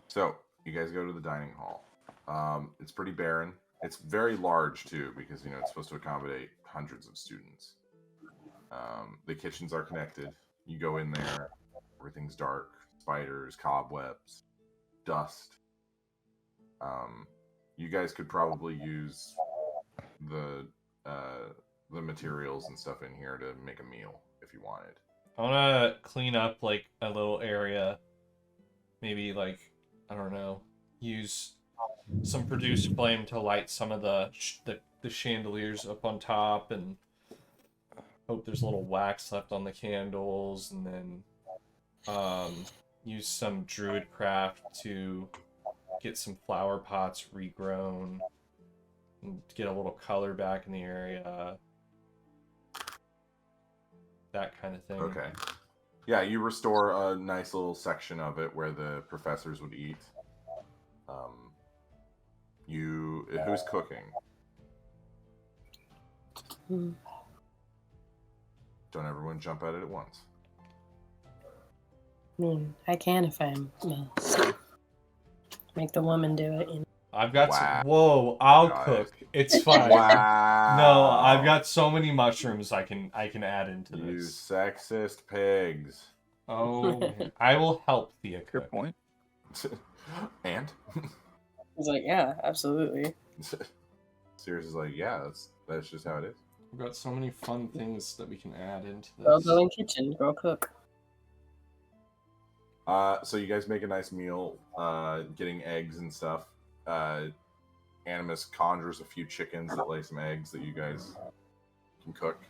So, you guys go to the dining hall. It's pretty barren. It's very large, too, because, it's supposed to accommodate hundreds of students. The kitchens are connected. You go in there, everything's dark. Spiders, cobwebs, dust. You guys could probably use the materials and stuff in here to make a meal if you wanted. I want to clean up like a little area. Maybe like, I don't know, use some produced flame to light some of the chandeliers up on top, and hope there's a little wax left on the candles, and then use some druid craft to get some flower pots regrown and get a little color back in the area. That kind of thing. Okay. Yeah, you restore a nice little section of it where the professors would eat. Who's cooking? Don't everyone jump at it at once. I can if I'm make the woman do it. You know? I've got whoa, I'll cook. It's fine. Wow. No, I've got so many mushrooms I can add into You this. sexist pigs. Oh, I will help Thea cook. Good point. And? He's like, yeah, absolutely. Sirius is like, yeah, that's just how it is. We've got so many fun things that we can add into this. Girl, go in kitchen. Girl, cook. So you guys make a nice meal, getting eggs and stuff. Animus conjures a few chickens that lay some eggs that you guys can cook.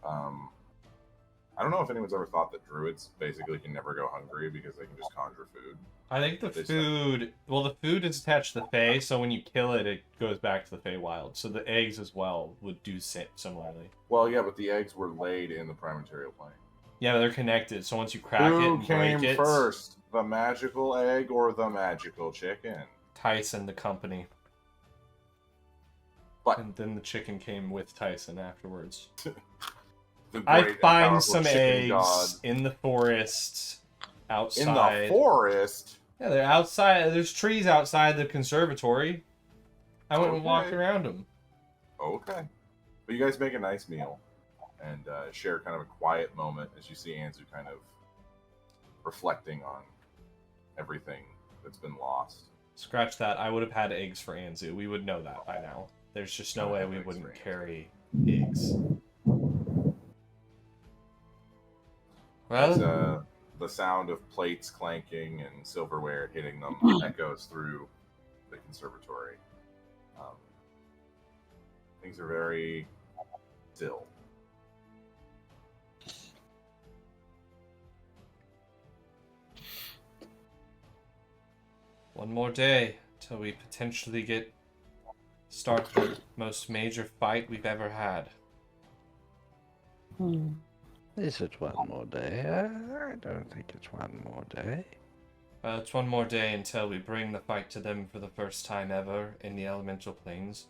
I don't know if anyone's ever thought that druids basically can never go hungry because they can just conjure food. I think the food is attached to the Fae, so when you kill it, it goes back to the Feywild. So the eggs as well would do similarly. Well, yeah, but the eggs were laid in the prime material plane. Yeah, but they're connected, so once you crack it and break it... Who came first, the magical egg or the magical chicken? Tyson, the company. But... And then the chicken came with Tyson afterwards. I find some eggs in the forest, outside. In the forest? Yeah, they're outside. There's trees outside the conservatory. I went and walked around them. Okay. But you guys make a nice meal and share kind of a quiet moment as you see Anzu kind of reflecting on everything that's been lost. Scratch that. I would have had eggs for Anzu. We would know that by now. There's just no way we wouldn't carry eggs. Well, as the sound of plates clanking and silverware hitting them echoes through the conservatory. Things are very still. one more day till we potentially start the most major fight we've ever had. Is it one more day? I don't think it's one more day. It's one more day until we bring the fight to them for the first time ever in the elemental planes.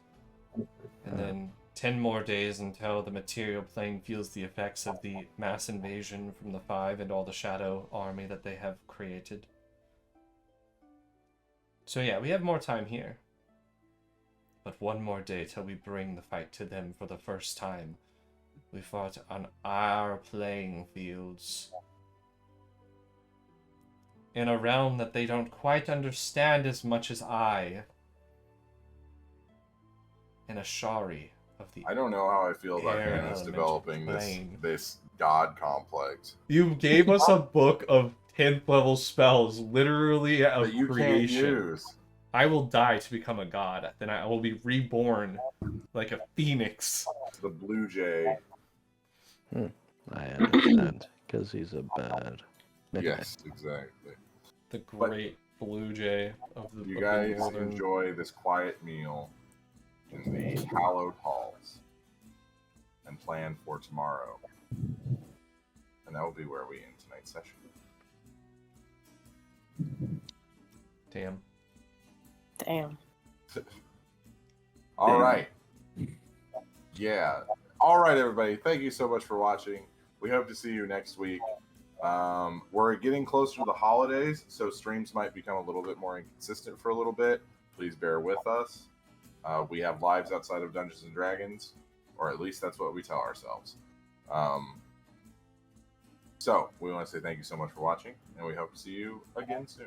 And then 10 more days until the material plane feels the effects of the mass invasion from the Five and all the shadow army that they have created. So yeah, we have more time here. But one more day till we bring the fight to them for the first time. We fought on our playing fields. In a realm that they don't quite understand as much as I. In a Shari of the I don't know how I feel about Hannah's developing this god complex. You gave us a book of 10th level spells, literally of that you creation. Can't use. I will die to become a god, then I will be reborn like a phoenix. The blue jay. I understand, because he's a bird. Yes, exactly. The great blue jay of the You guys enjoy this quiet meal in the hallowed halls and plan for tomorrow. And that will be where we end tonight's session. Damn. All right. Yeah. All right, everybody. Thank you so much for watching. We hope to see you next week. We're getting closer to the holidays, so streams might become a little bit more inconsistent for a little bit. Please bear with us. We have lives outside of Dungeons & Dragons, or at least that's what we tell ourselves. So we want to say thank you so much for watching, and we hope to see you again soon.